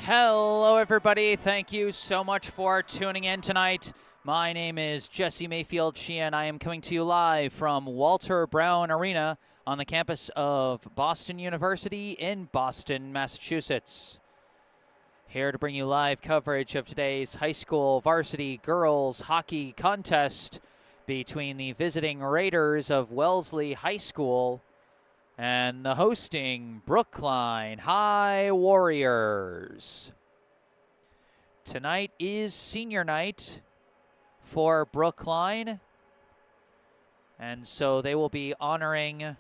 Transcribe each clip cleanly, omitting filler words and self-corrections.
Hello, everybody. Thank you so much for tuning in tonight. My name is Jesse Mayfield-Sheehan. I am coming to you live from Walter Brown Arena on the campus of Boston University in Boston, Massachusetts. Here to bring you live coverage of today's high school varsity girls hockey contest between the visiting Raiders of Wellesley High School and the hosting Brookline High Warriors. Tonight is senior night for Brookline, and so they will be honoring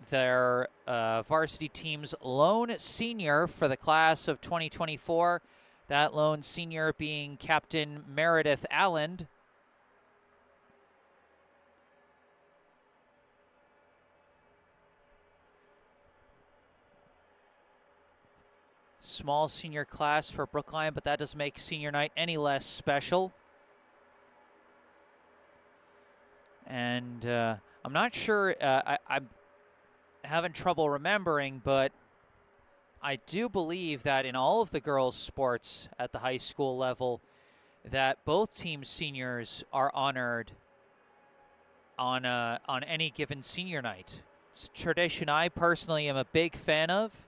their varsity team's lone senior for the class of 2024. That lone senior being Captain Meredith Allen. Small senior class for Brookline, but that doesn't make senior night any less special. And I'm not sure, I'm having trouble remembering, but I do believe that in all of the girls' sports at the high school level, that both teams' seniors are honored on any given senior night. It's a tradition I personally am a big fan of.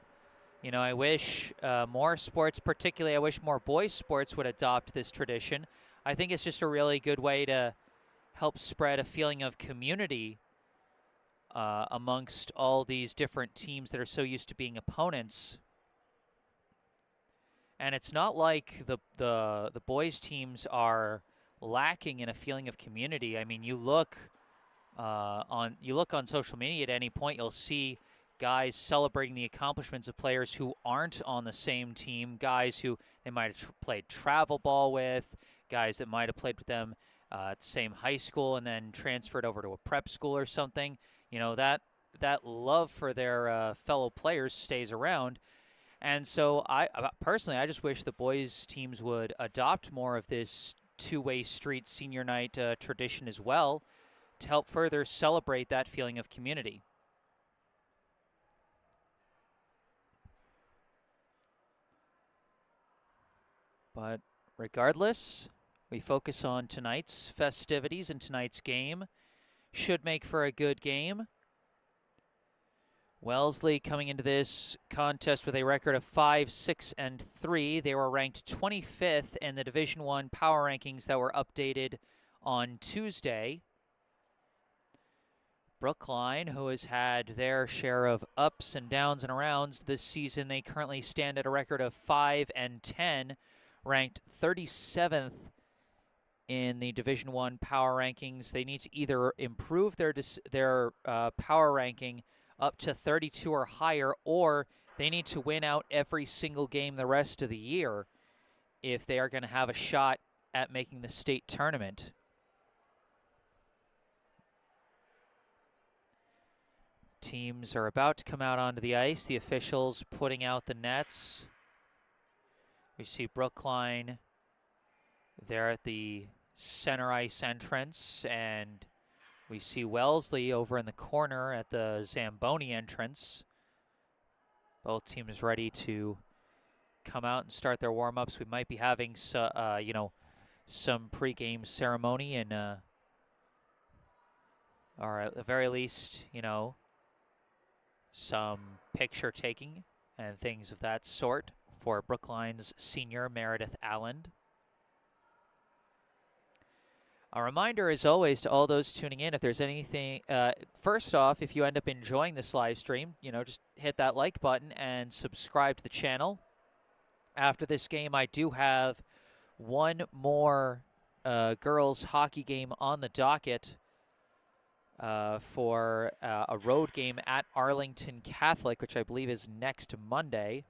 You know, I wish more sports, particularly I wish more boys' sports would adopt this tradition. I think it's just a really good way to help spread a feeling of community amongst all these different teams that are so used to being opponents. And it's not like the boys' teams are lacking in a feeling of community. I mean, you look on social media at any point, you'll see guys celebrating the accomplishments of players who aren't on the same team, guys who they might have played travel ball with, guys that might have played with them at the same high school and then transferred over to a prep school or something. You know, that love for their fellow players stays around. And so I personally, I just wish the boys teams would adopt more of this two-way street senior night tradition as well to help further celebrate that feeling of community. But regardless, we focus on tonight's festivities, and tonight's game should make for a good game. Wellesley coming into this contest with a record of 5-6-3. They were ranked 25th in the Division I power rankings that were updated on Tuesday. Brookline, who has had their share of ups and downs and arounds this season, they currently stand at a record of 5-10. Ranked 37th in the Division I power rankings. They need to either improve their power ranking up to 32 or higher, or they need to win out every single game the rest of the year if they are going to have a shot at making the state tournament. Teams are about to come out onto the ice. The officials putting out the nets. We see Brookline there at the center ice entrance, and we see Wellesley over in the corner at the Zamboni entrance. Both teams ready to come out and start their warm-ups. We might be having some pregame ceremony and, or at the very least, some picture taking and things of that sort for Brookline's senior Meredith Allen. A reminder, as always, to all those tuning in, if there's anything, first off, if you end up enjoying this live stream, just hit that like button and subscribe to the channel. After this game, I do have one more girls hockey game on the docket for a road game at Arlington Catholic, which I believe is next Monday.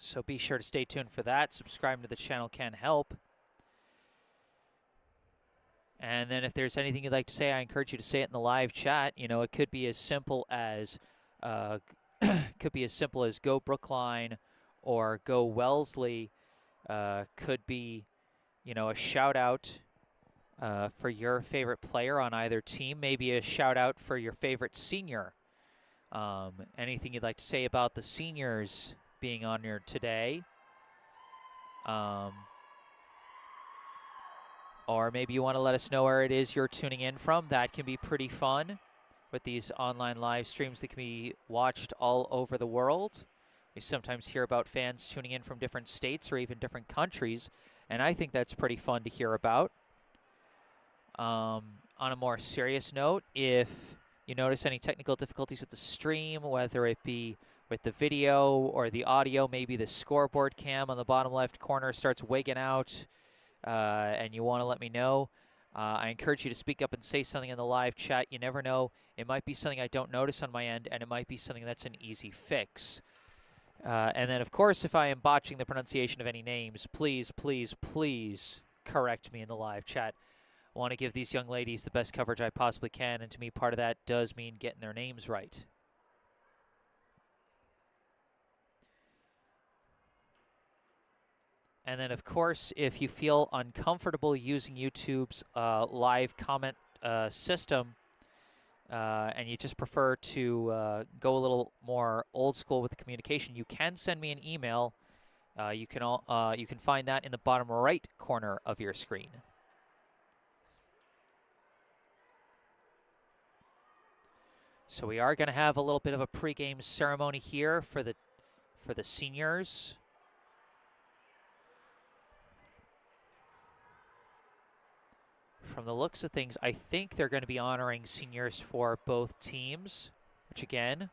So be sure to stay tuned for that. Subscribing to the channel can help. And then if there's anything you'd like to say, I encourage you to say it in the live chat. It could be as simple as Go Brookline or Go Wellesley. Could be, a shout out for your favorite player on either team. Maybe a shout out for your favorite senior. Anything you'd like to say about the seniors being honored today. Or maybe you want to let us know where it is you're tuning in from. That can be pretty fun with these online live streams that can be watched all over the world. We sometimes hear about fans tuning in from different states or even different countries, and I think that's pretty fun to hear about. On a more serious note, if you notice any technical difficulties with the stream, whether it be with the video or the audio, maybe the scoreboard cam on the bottom left corner starts wigging out, and you want to let me know, I encourage you to speak up and say something in the live chat. You never know. It might be something I don't notice on my end, and it might be something that's an easy fix. And then, of course, if I am botching the pronunciation of any names, please, please, please correct me in the live chat. I want to give these young ladies the best coverage I possibly can, and to me, part of that does mean getting their names right. And then, of course, if you feel uncomfortable using YouTube's live comment system, and you just prefer to go a little more old school with the communication, you can send me an email. You can find that in the bottom right corner of your screen. So we are going to have a little bit of a pregame ceremony here for the seniors. From the looks of things, I think they're going to be honoring seniors for both teams, which again,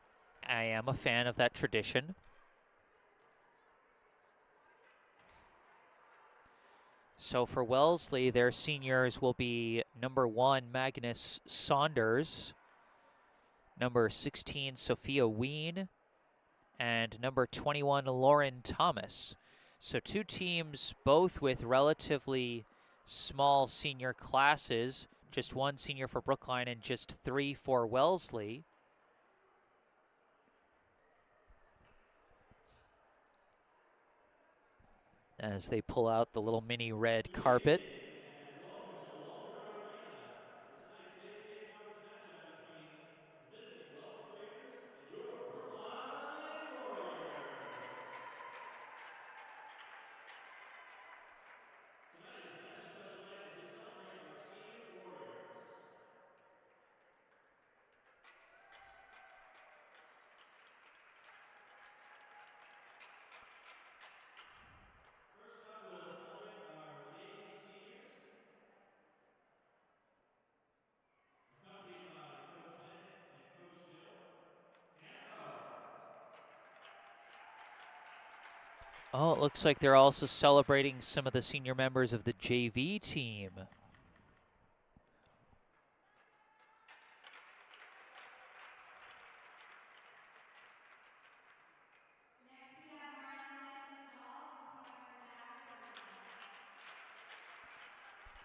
I am a fan of that tradition. So for Wellesley, their seniors will be number 1, Magnus Saunders, number 16, Sophia Ween, and number 21, Lauren Thomas. So 2 teams, both with relatively small senior classes, just 1 senior for Brookline and just 3 for Wellesley. As they pull out the little mini red carpet. And welcome to Walter Brown Arena for tonight's big state conference matchup between the visiting Wellesley Raiders and your Brookline Warriors. Tonight is an extra special night as we celebrate our senior Warriors. First up, we'll celebrate our JV seniors, accompanied by Coach Bennett and Coach Jill Campo. Oh, it looks like they're also celebrating some of the senior members of the JV team. Next, we have Martin Sanchez-Dahl, accompanied by her dad, Jordan.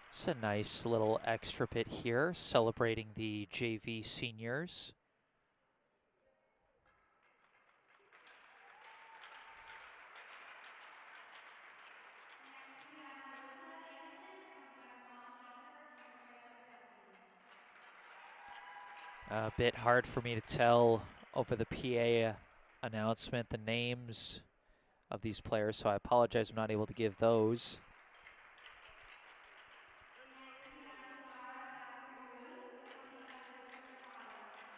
It's a nice little extra bit here, celebrating the JV seniors. Next, we have Melissa Anderson, accompanied by her mom, Jennifer, and her grandmother, Betsy. A bit hard for me to tell over the PA announcement the names of these players, so I apologize I'm not able to give those. Next, we have Satara Backruz, accompanied by her sister and father.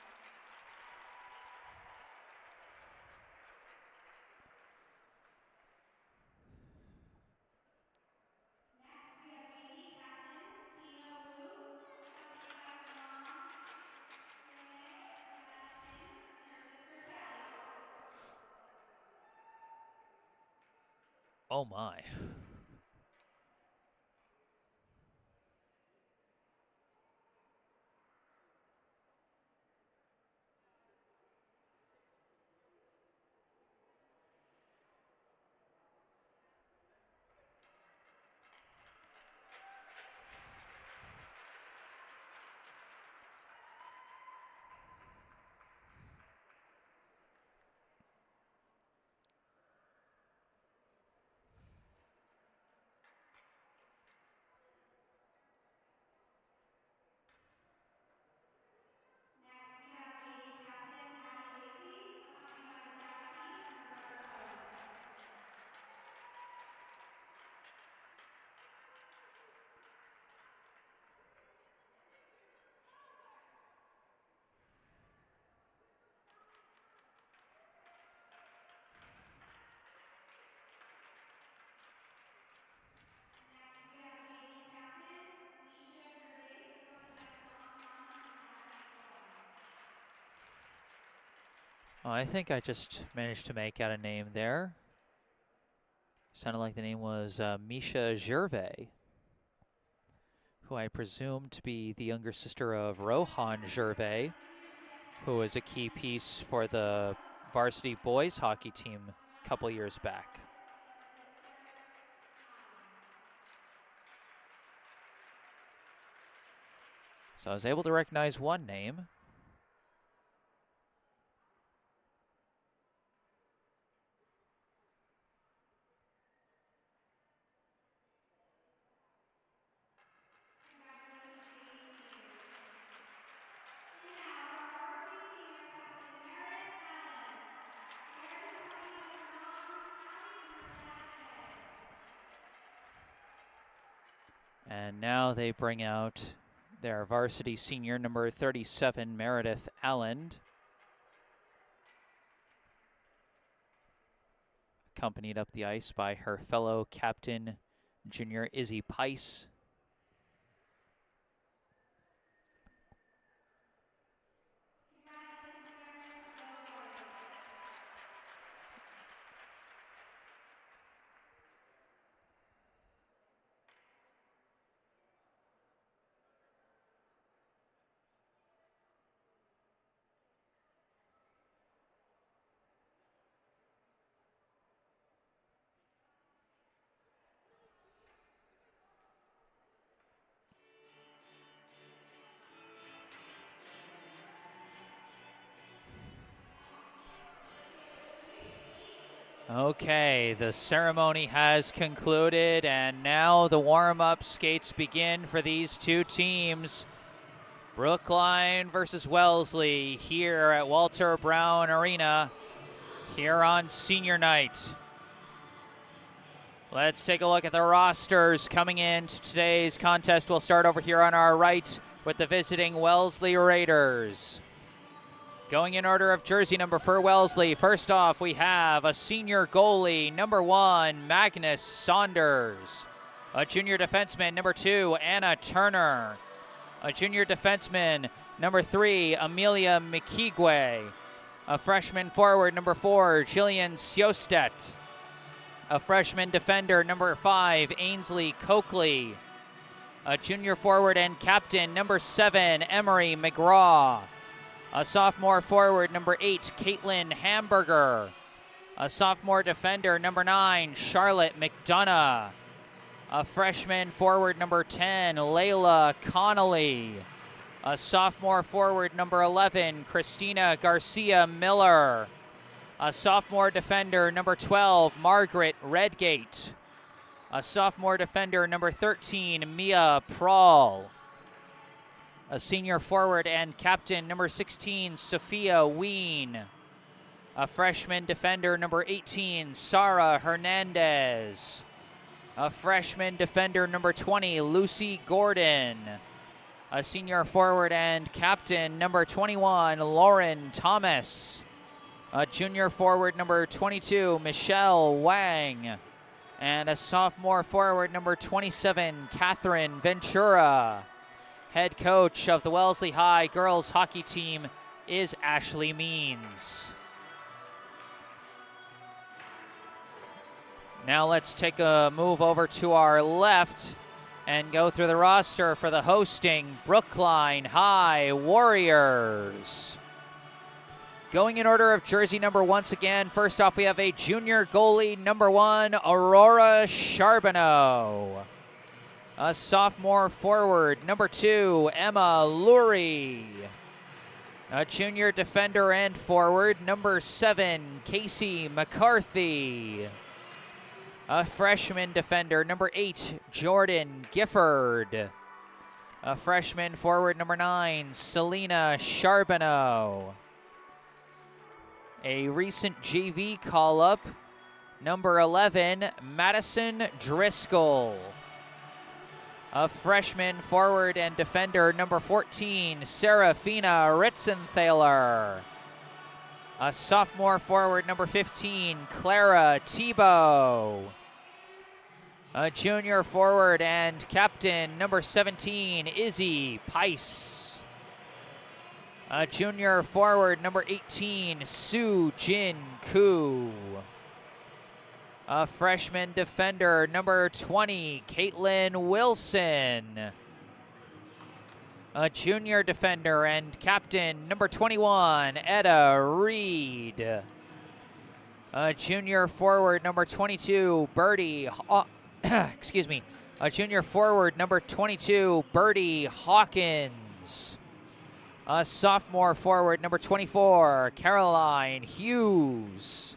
Next, we have JV captain Tina Wu, accompanied by her mom, Renee Sebastian, and her sister Kelly. Oh my. Oh, I think I just managed to make out a name there. Sounded like the name was Misha Gervais, who I presume to be the younger sister of Rohan Gervais, who was a key piece for the varsity boys hockey team a couple years back. So I was able to recognize one name. And now for our varsity senior captain, Meredith Allen. Meredith is accompanied by her mom, Allie, and her dad, Ed. And now they bring out their varsity senior, number 37, Meredith Allen, accompanied up the ice by her fellow captain, junior Izzy Pice. Congratulations, Meredith, and go boys. Okay, the ceremony has concluded, and now the warm-up skates begin for these two teams. Brookline versus Wellesley here at Walter Brown Arena here on senior night. Let's take a look at the rosters coming into today's contest. We'll start over here on our right with the visiting Wellesley Raiders. Going in order of jersey number for Wellesley, first off we have a senior goalie, number 1, Magnus Saunders. A junior defenseman, number 2, Anna Turner. A junior defenseman, number 3, Amelia McKeegway. A freshman forward, number 4, Jillian Siostet. A freshman defender, number 5, Ainsley Coakley. A junior forward and captain, number 7, Emery McGraw. A sophomore forward, number 8, Caitlin Hamburger. A sophomore defender, number 9, Charlotte McDonough. A freshman forward, number 10, Layla Connolly. A sophomore forward, number 11, Christina Garcia Miller. A sophomore defender, number 12, Margaret Redgate. A sophomore defender, number 13, Mia Prawl. A senior forward and captain, number 16, Sophia Ween. A freshman defender, number 18, Sara Hernandez. A freshman defender, number 20, Lucy Gordon. A senior forward and captain, number 21, Lauren Thomas. A junior forward, number 22, Michelle Wang. And a sophomore forward, number 27, Catherine Ventura. Head coach of the Wellesley High girls hockey team is Ashley Means. Now let's take a move over to our left and go through the roster for the hosting Brookline High Warriors. Going in order of jersey number once again, first off we have a junior goalie, number 1, Aurora Charbonneau. A sophomore forward, number 2, Emma Lurie. A junior defender and forward, number 7, Casey McCarthy. A freshman defender, number 8, Jordan Gifford. A freshman forward, number 9, Selena Charbonneau. A recent JV call-up, number 11, Madison Driscoll. A freshman forward and defender, number 14, Serafina Ritzenthaler. A sophomore forward, number 15, Clara Tebow. A junior forward and captain, number 17, Izzy Pice. Junior forward number 18, Soo Jin Koo. A freshman defender number 20, Caitlin Wilson. A junior defender and captain number 21, Etta Reed. A junior forward number 22, Birdie. Excuse me. A junior forward number 22, Birdie Hawkins. A sophomore forward number 24, Caroline Hughes.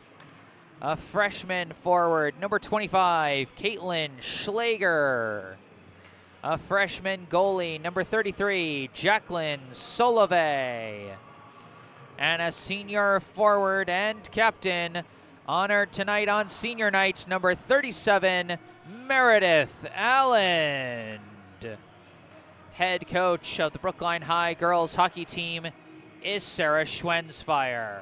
A freshman forward number 25, Caitlin Schlager. A freshman goalie number 33, Jacqueline Solove. And a senior forward and captain honored tonight on senior night, number 37, Meredith Allen. Head coach of the Brookline High girls hockey team is Sarah Schwensfire.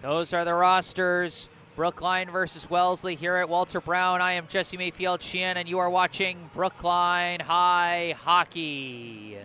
Those are the rosters. Brookline versus Wellesley here at Walter Brown. I am Jesse Mayfield-Sheehan, and you are watching Brookline High Hockey.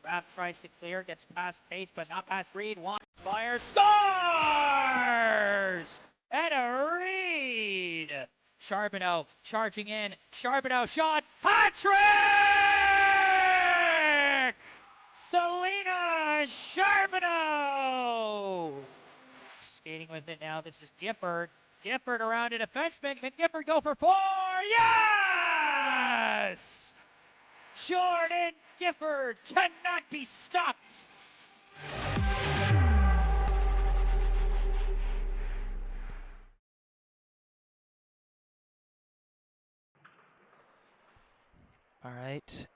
Rapp tries to clear, gets past Pace, but not past Reed. One fire, scores! And a Reed! Charbonneau charging in. Charbonneau shot. Patrick! Selena Charbonneau! Skating with it now. This is Gifford. Gifford around a defenseman. Can Gifford go for 4? Yes! Jordan Gifford cannot be stopped. All right.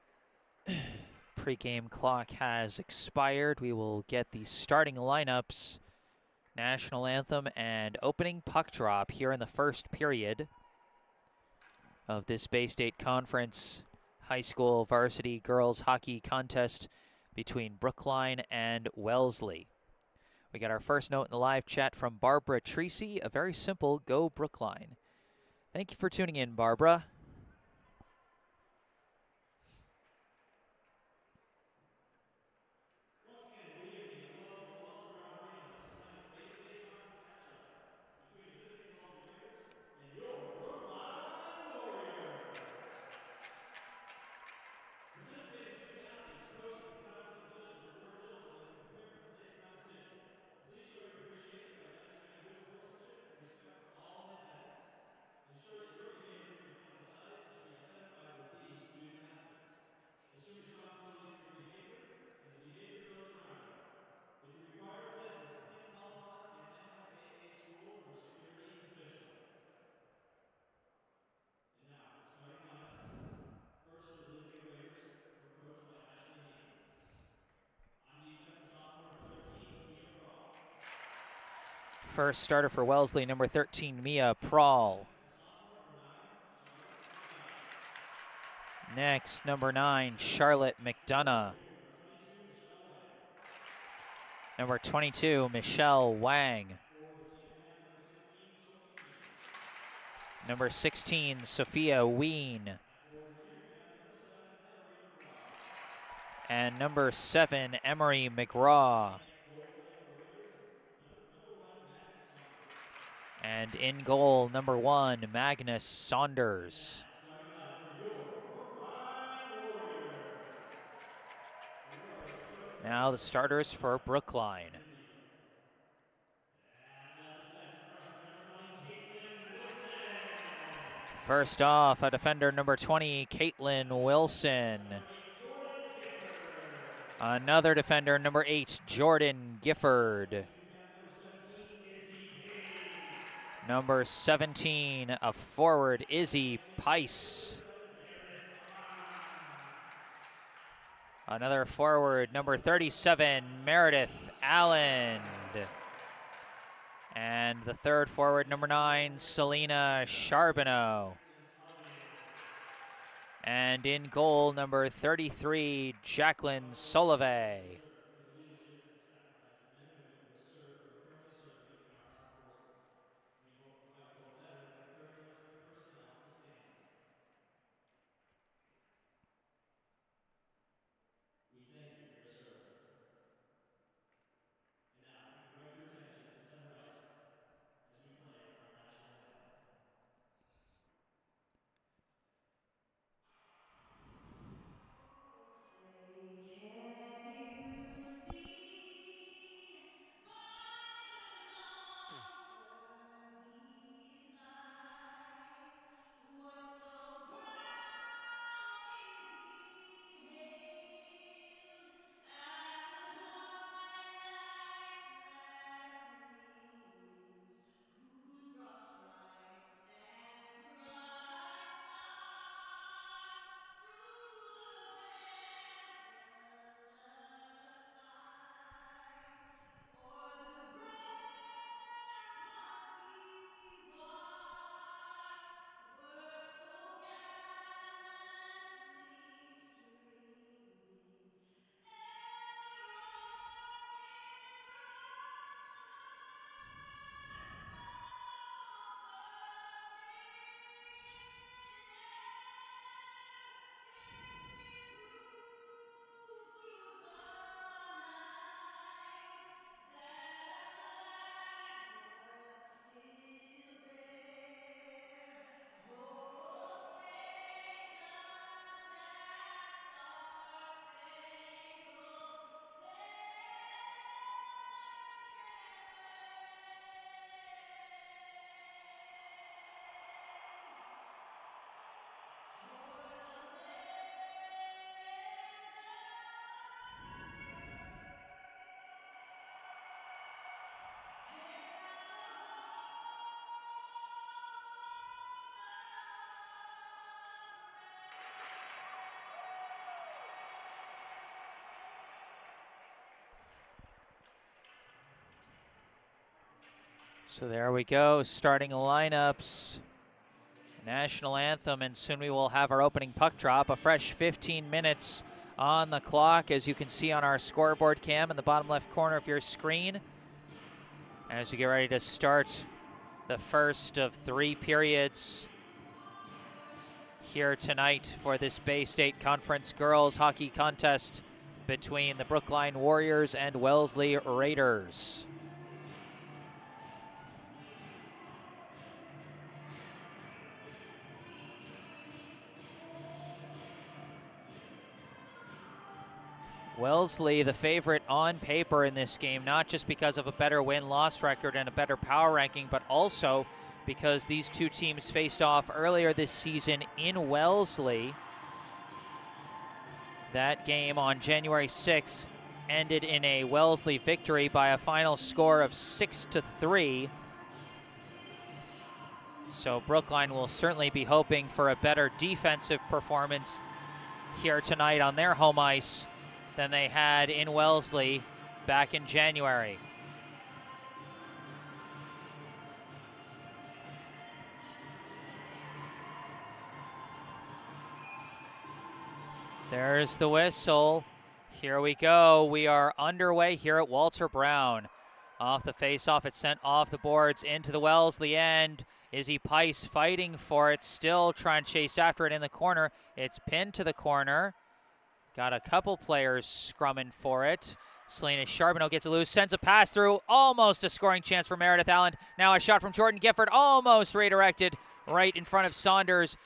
Pre-game clock has expired. We will get the starting lineups, national anthem, and opening puck drop here in the first period of this Bay State Conference high school varsity girls hockey contest between Brookline and Wellesley. We got our first note in the live chat from Barbara Treacy, a very simple "Go Brookline." Thank you for tuning in, Barbara. Once again, good evening and welcome to Walter Brown Arena for tonight's Bay State Conference matchup between the visiting Wellesley Raiders and your Brookline Warriors. Participating student athletes, coaches, and conference officials are encouraged diligently to prepare for tonight's competition. Please show your appreciation by demonstrating good sportsmanship and respect for all in attendance. Ensure that during the game are used reflective eyes and should be identified with the student athletes. Assume responsibilities for your behavior and the behavior of those around you. If you require assistance, please call upon an MIAA school or security official. And now, our starting lineups. First for the visiting Raiders, we're coached by Ashley Haynes. On defense, a sophomore number 13, Mia Prawl. First starter for Wellesley, number 13, Mia Prawl. Sophomore number 9, Charlotte McDonough. Next, number 9, Charlotte McDonough. Number 22, Michelle Wang. Number 22, Michelle Wang. Forward same path, number 16, Sophie Ween. Number 16, Sophia Ween. Forward 2, path number 7, Emery McGraw. And number 7, Emery McGraw. Goal tonight for the Raiders is number 1, Magnus Saunders. And in goal, number 1, Magnus Saunders. Starting lineup for your Brookline Warriors. The Warriors coached by Now the starters for Brookline. And left defense, freshman number 20, Caitlin Wilson. First off, a defender, number 20, Caitlin Wilson. Number 8, Jordan Gifford. Another defender, number 8, Jordan Gifford. Path number 17, Izzy Hayes. Number 17, a forward, Izzy Pice. Another forward, number 37, Meredith Allen. And the third forward, number 9, Selena Charbonneau. And in goal, number 33, Jacqueline Solove. For the leadership and sacrifice of men and women who have served or currently serve in our armed forces. We would like both veterans and current military personnel to stand. We thank you for your service. And now, if you can direct your attention to center ice as we play our national anthem. Say, can you see by the dawn's early light what so proudly we hailed at the twilight's last gleaming, whose broad stripes and bright stars through the perilous fight o'er the ramparts we watched were so gallantly streaming, and the rockets of bursting gayly prove through the night that our flag was still there. Oh, say does that star-spangled banner yet wave o'er the lands of and at the So there we go, starting lineups, national anthem, and soon we will have our opening puck drop. A fresh 15 minutes on the clock, as you can see on our scoreboard cam in the bottom left corner of your screen, as we get ready to start the first of 3 periods here tonight for this Bay State Conference girls hockey contest between the Brookline Warriors and Wellesley Raiders. Wellesley, the favorite on paper in this game, not just because of a better win-loss record and a better power ranking, but also because these two teams faced off earlier this season in Wellesley. That game on January 6th ended in a Wellesley victory by a final score of 6-3. So Brookline will certainly be hoping for a better defensive performance here tonight on their home ice than they had in Wellesley back in January. There's the whistle. Here we go. We are underway here at Walter Brown. Off the face-off, it's sent off the boards into the Wellesley end. Izzy Pice fighting for it, still trying to chase after it in the corner. It's pinned to the corner. Got a couple players scrumming for it. Selena Charbonneau gets it loose, sends a pass through, almost a scoring chance for Meredith Allen. Now a shot from Jordan Gifford, almost redirected right in front of Saunders,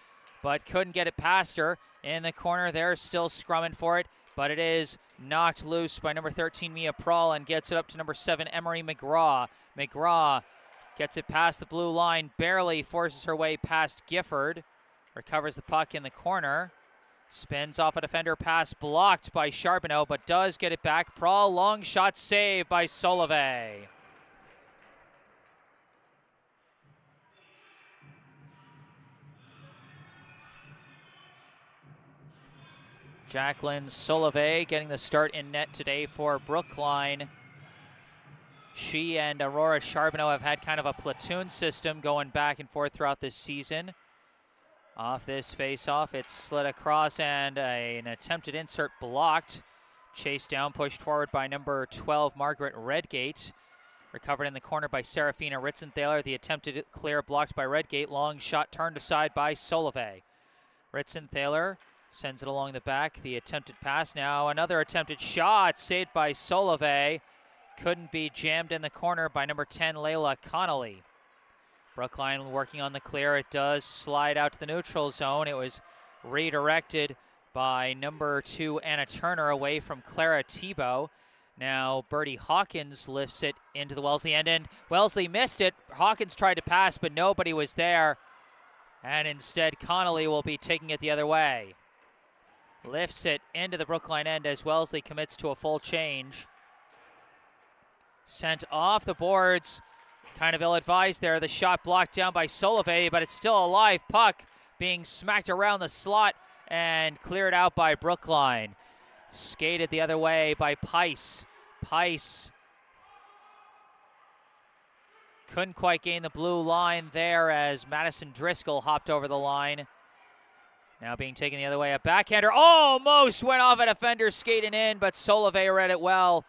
but couldn't get it past her. In the corner, they're still scrumming for it, but it is knocked loose by number 13, Mia Prawl, and gets it up to number 7, Emery McGraw. McGraw gets it past the blue line, barely forces her way past Gifford, recovers the puck in the corner. Spins off a defender, pass blocked by Charbonneau, but does get it back. Prawl, long shot, save by Solove. Jacqueline Solove getting the start in net today for Brookline. She and Aurora Charbonneau have had kind of a platoon system going back and forth throughout this season. Off this face-off, it's slid across and an attempted insert blocked. Chased down, pushed forward by number 12, Margaret Redgate. Recovered in the corner by Serafina Ritzenthaler. The attempted clear blocked by Redgate. Long shot turned aside by Solove. Ritzenthaler sends it along the back. The attempted pass now. Another attempted shot saved by Solove. Couldn't be jammed in the corner by number 10, Layla Connolly. Brookline working on the clear. It does slide out to the neutral zone. It was redirected by number 2, Anna Turner, away from Clara Tebow. Now Bertie Hawkins lifts it into the Wellesley end, and Wellesley missed it. Hawkins tried to pass, but nobody was there. And instead, Connolly will be taking it the other way. Lifts it into the Brookline end as Wellesley commits to a full change. Sent off the boards. Kind of ill-advised there. The shot blocked down by Solove, but it's still a live puck being smacked around the slot and cleared out by Brookline. Skated the other way by Pice. Pice couldn't quite gain the blue line there as Madison Driscoll hopped over the line. Now being taken the other way. A backhander almost went off a defender skating in, but Solove read it well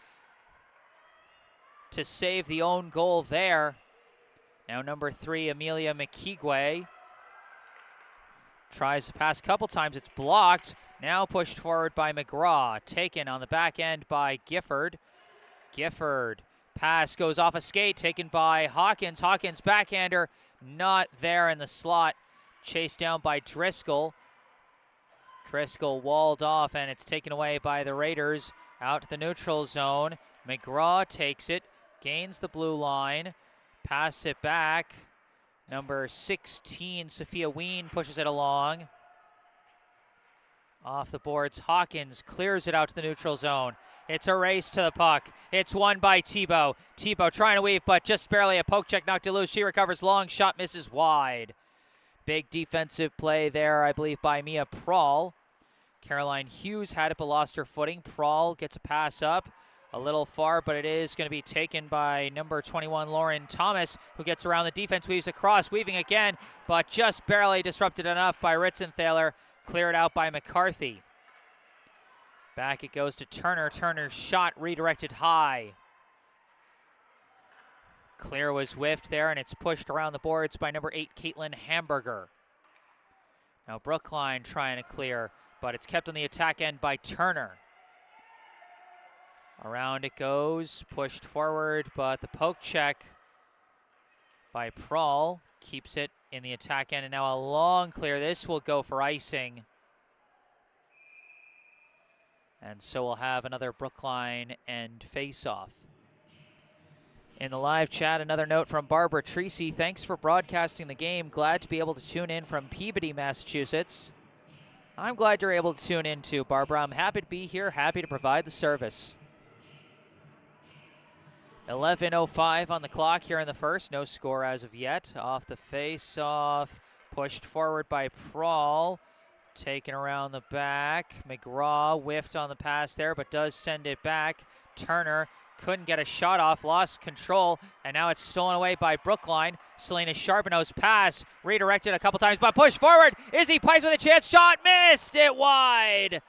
to save the own goal there. Now number 3, Amelia McKeegway tries to pass a couple times. It's blocked. Now pushed forward by McGraw. Taken on the back end by Gifford. Gifford. Pass goes off a skate. Taken by Hawkins. Hawkins backhander. Not there in the slot. Chased down by Driscoll. Driscoll walled off, and it's taken away by the Raiders. Out to the neutral zone. McGraw takes it. Gains the blue line. Pass it back. Number 16, Sophia Ween, pushes it along. Off the boards, Hawkins clears it out to the neutral zone. It's a race to the puck. It's won by Tebow. Tebow trying to weave, but just barely a poke check knocked it loose. She recovers, long shot, misses wide. Big defensive play there, I believe, by Mia Prawl. Caroline Hughes had it but lost her footing. Prawl gets a pass up. A little far, but it is going to be taken by number 21, Lauren Thomas, who gets around the defense, weaves across, weaving again, but just barely disrupted enough by Ritzenthaler. Cleared out by McCarthy. Back it goes to Turner. Turner's shot redirected high. Clear was whiffed there, and it's pushed around the boards by number 8, Caitlin Hamburger. Now Brookline trying to clear, but it's kept on the attack end by Turner. Around it goes, pushed forward, but the poke check by Prawl keeps it in the attack end, and now a long clear. This will go for icing. And so we'll have another Brookline end face-off. In the live chat, another note from Barbara Treacy. Thanks for broadcasting the game. Glad to be able to tune in from Peabody, Massachusetts. I'm glad you're able to tune in too, Barbara. I'm happy to be here, happy to provide the service. 11:05 on the clock here in the first. No score as of yet. Off the face-off. Pushed forward by Prawl. Taken around the back. McGraw whiffed on the pass there, but does send it back. Turner couldn't get a shot off. Lost control. And now it's stolen away by Brookline. Selena Charbonneau's pass. Redirected a couple times, but pushed forward. Izzy Pice with a chance. Shot missed. It wide.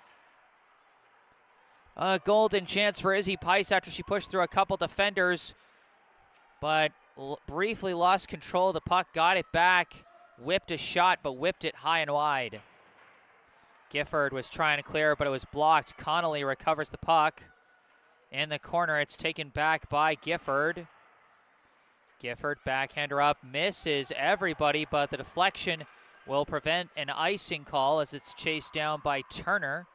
A golden chance for Izzy Pice after she pushed through a couple defenders, but briefly lost control of the puck, got it back, whipped a shot, but whipped it high and wide. Gifford was trying to clear, but it was blocked. Connolly recovers the puck. In the corner, it's taken back by Gifford. Gifford, backhander up, misses everybody, but the deflection will prevent an icing call as it's chased down by Turner.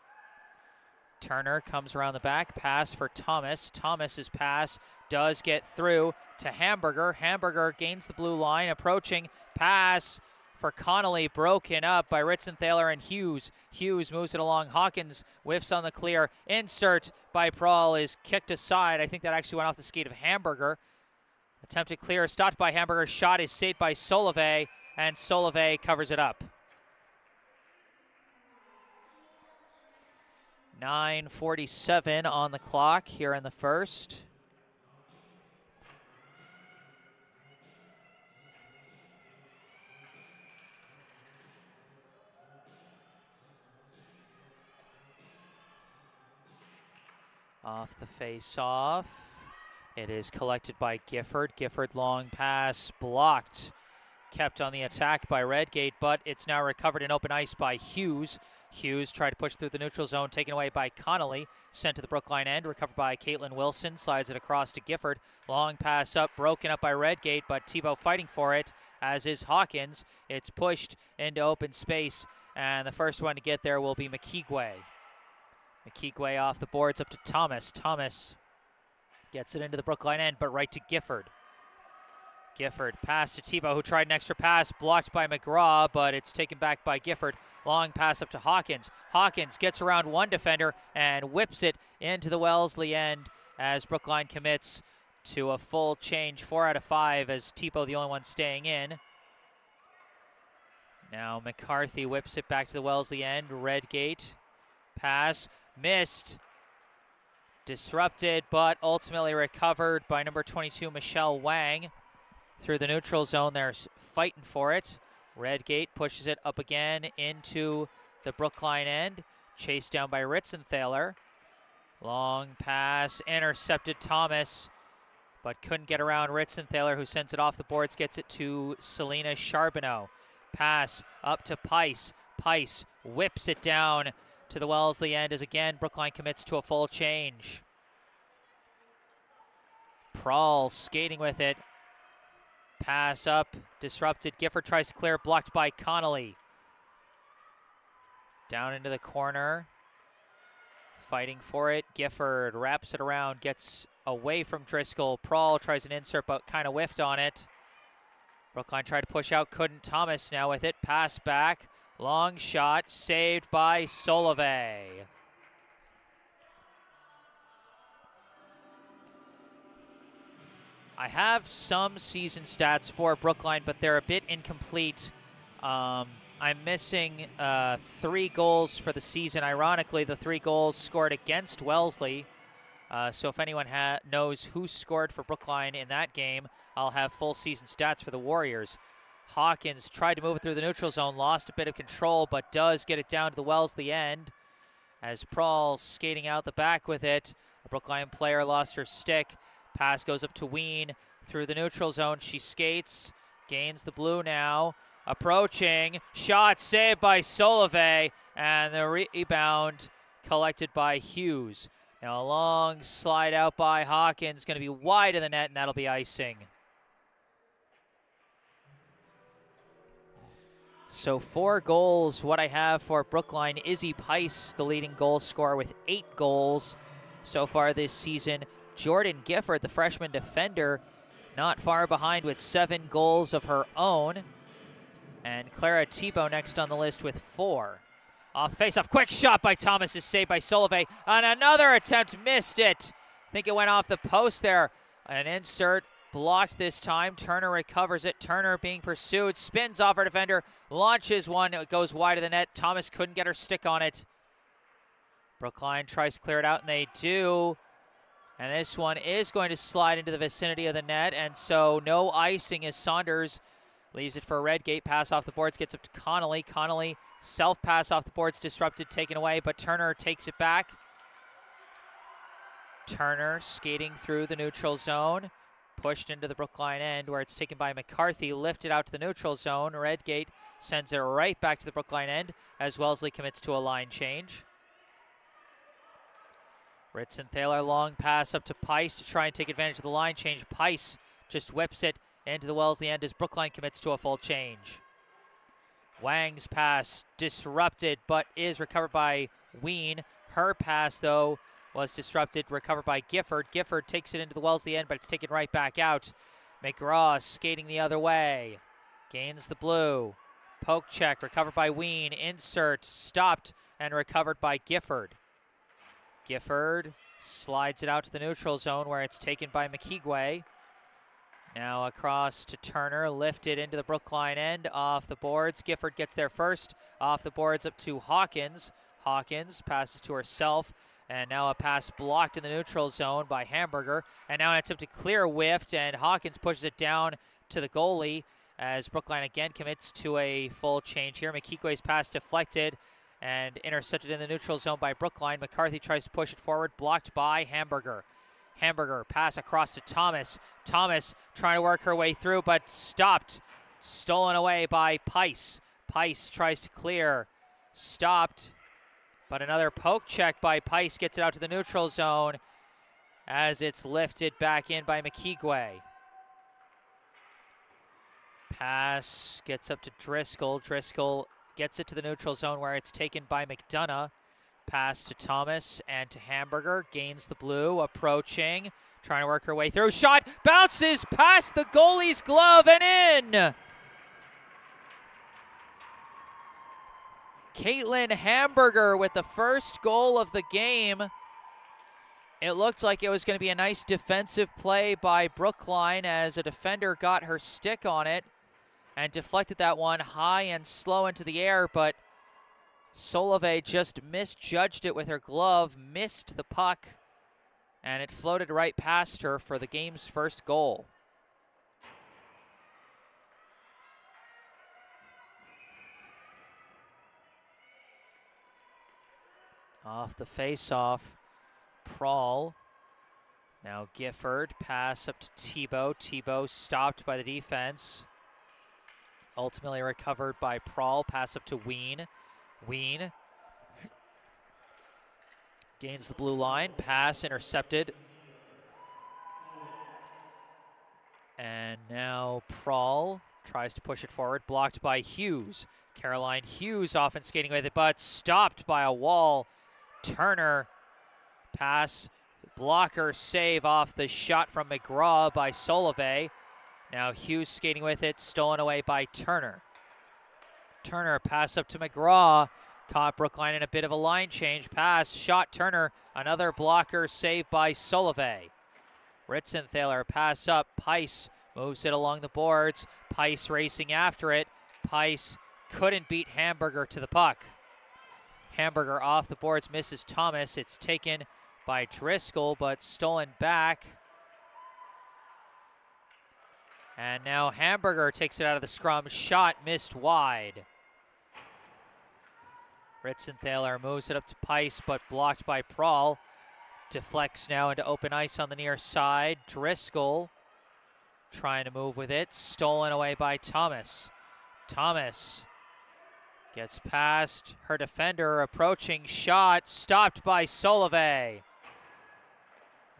Turner comes around the back, pass for Thomas. Thomas's pass does get through to Hamburger. Hamburger gains the blue line, approaching, pass for Connolly, broken up by Ritzenthaler and Hughes. Hughes moves it along. Hawkins whiffs on the clear. Insert by Prawl is kicked aside. I think that actually went off the skate of Hamburger. Attempted clear, stopped by Hamburger. Shot is saved by Solove, and Solove covers it up. 9:47 on the clock here in the first. Off the face-off. It is collected by Gifford. Gifford long pass blocked. Kept on the attack by Redgate, but it's now recovered in open ice by Hughes. Hughes tried to push through the neutral zone, taken away by Connolly. Sent to the Brookline end, recovered by Caitlin Wilson. Slides it across to Gifford. Long pass up, broken up by Redgate, but Tebow fighting for it, as is Hawkins. It's pushed into open space, and the first one to get there will be McKeeguay. McKeeguay off the boards up to Thomas. Thomas gets it into the Brookline end, but right to Gifford. Gifford pass to Tebow, who tried an extra pass, blocked by McGraw, but it's taken back by Gifford. Long pass up to Hawkins. Hawkins gets around one defender and whips it into the Wellesley end as Brookline commits to a full change, 4 out of 5, as Tebow the only one staying in. Now McCarthy whips it back to the Wellesley end. Redgate pass missed. Disrupted, but ultimately recovered by number 22, Michelle Wang. Through the neutral zone, they're fighting for it. Redgate pushes it up again into the Brookline end. Chased down by Ritzenthaler. Long pass, intercepted Thomas, but couldn't get around Ritzenthaler, who sends it off the boards, gets it to Selena Charbonneau. Pass up to Pice. Pice whips it down to the Wellesley end as again Brookline commits to a full change. Prawl skating with it. Pass up, disrupted. Gifford tries to clear, blocked by Connolly. Down into the corner. Fighting for it. Gifford wraps it around, gets away from Driscoll. Prawl tries an insert, but kind of whiffed on it. Brookline tried to push out, couldn't. Thomas now with it. Pass back. Long shot, saved by Solove. I have some season stats for Brookline, but they're a bit incomplete. I'm missing 3 goals for the season. Ironically, the 3 goals scored against Wellesley. So if anyone knows who scored for Brookline in that game, I'll have full season stats for the Warriors. Hawkins tried to move it through the neutral zone, lost a bit of control, but does get it down to the Wellesley end. As Prawl skating out the back with it, a Brookline player lost her stick. Pass goes up to Ween through the neutral zone. She skates, gains the blue now. Approaching, shot saved by Solove, and the rebound collected by Hughes. Now a long slide out by Hawkins, going to be wide of the net, and that'll be icing. So 4 goals, what I have for Brookline. Izzy Pice, the leading goal scorer with 8 goals so far this season. Jordan Gifford, the freshman defender, not far behind with 7 goals of her own. And Clara Tebow next on the list with 4. Off face-off, quick shot by Thomas is saved by Solove. On another attempt, missed it. I think it went off the post there. An insert, blocked this time. Turner recovers it. Turner being pursued, spins off her defender, launches one. It goes wide of the net. Thomas couldn't get her stick on it. Brookline tries to clear it out, and they do. And this one is going to slide into the vicinity of the net, and so no icing as Saunders leaves it for Redgate. Pass off the boards, gets up to Connolly. Connolly, self-pass off the boards, disrupted, taken away, but Turner takes it back. Turner skating through the neutral zone, pushed into the Brookline end where it's taken by McCarthy, lifted out to the neutral zone. Redgate sends it right back to the Brookline end as Wellesley commits to a line change. Ritzenthaler, long pass up to Pice to try and take advantage of the line change. Pice just whips it into the Wellesley end as Brookline commits to a full change. Wang's pass disrupted, but is recovered by Ween. Her pass, though, was disrupted, recovered by Gifford. Gifford takes it into the Wellesley end, but it's taken right back out. McGraw skating the other way. Gains the blue. Poke check, recovered by Ween. Insert, stopped, and recovered by Gifford. Gifford slides it out to the neutral zone where it's taken by McKeeguay. Now across to Turner, lifted into the Brookline end, off the boards. Gifford gets there first, off the boards up to Hawkins. Hawkins passes to herself, and now a pass blocked in the neutral zone by Hamburger. And now an attempt to clear whiffed, and Hawkins pushes it down to the goalie as Brookline again commits to a full change here. McKeequay's pass deflected and intercepted in the neutral zone by Brookline. McCarthy tries to push it forward, blocked by Hamburger. Hamburger pass across to Thomas. Thomas trying to work her way through, but stopped. Stolen away by Pice. Pice tries to clear. Stopped. But another poke check by Pice gets it out to the neutral zone as it's lifted back in by McKeequay. Pass gets up to Driscoll. Driscoll gets it to the neutral zone where it's taken by McDonough. Pass to Thomas and to Hamburger. Gains the blue, approaching, trying to work her way through. Shot bounces past the goalie's glove and in. Caitlin Hamburger with the first goal of the game. It looked like it was going to be a nice defensive play by Brookline as a defender got her stick on it and deflected that one high and slow into the air, but Solove just misjudged it with her glove, missed the puck, and it floated right past her for the game's first goal. Off the face-off, Prawl. Now Gifford, pass up to Tebow. Tebow stopped by the defense. Ultimately recovered by Prawl, pass up to Ween. Ween gains the blue line, pass intercepted. And now Prawl tries to push it forward, blocked by Hughes. Caroline Hughes often skating with it, but stopped by a wall. Turner, pass, blocker save off the shot from McGraw by Solove. Now Hughes skating with it, stolen away by Turner. Turner, pass up to McGraw, caught Brookline in a bit of a line change. Pass, shot Turner, another blocker save by Solove. Ritzenthaler, pass up, Pice moves it along the boards. Pice racing after it. Pice couldn't beat Hamburger to the puck. Hamburger off the boards, misses Thomas. It's taken by Driscoll, but stolen back. And now Hamburger takes it out of the scrum. Shot missed wide. Ritzenthaler moves it up to Pice, but blocked by Prawl. Deflects now into open ice on the near side. Driscoll trying to move with it. Stolen away by Thomas. Thomas gets past her defender, approaching shot, stopped by Solove.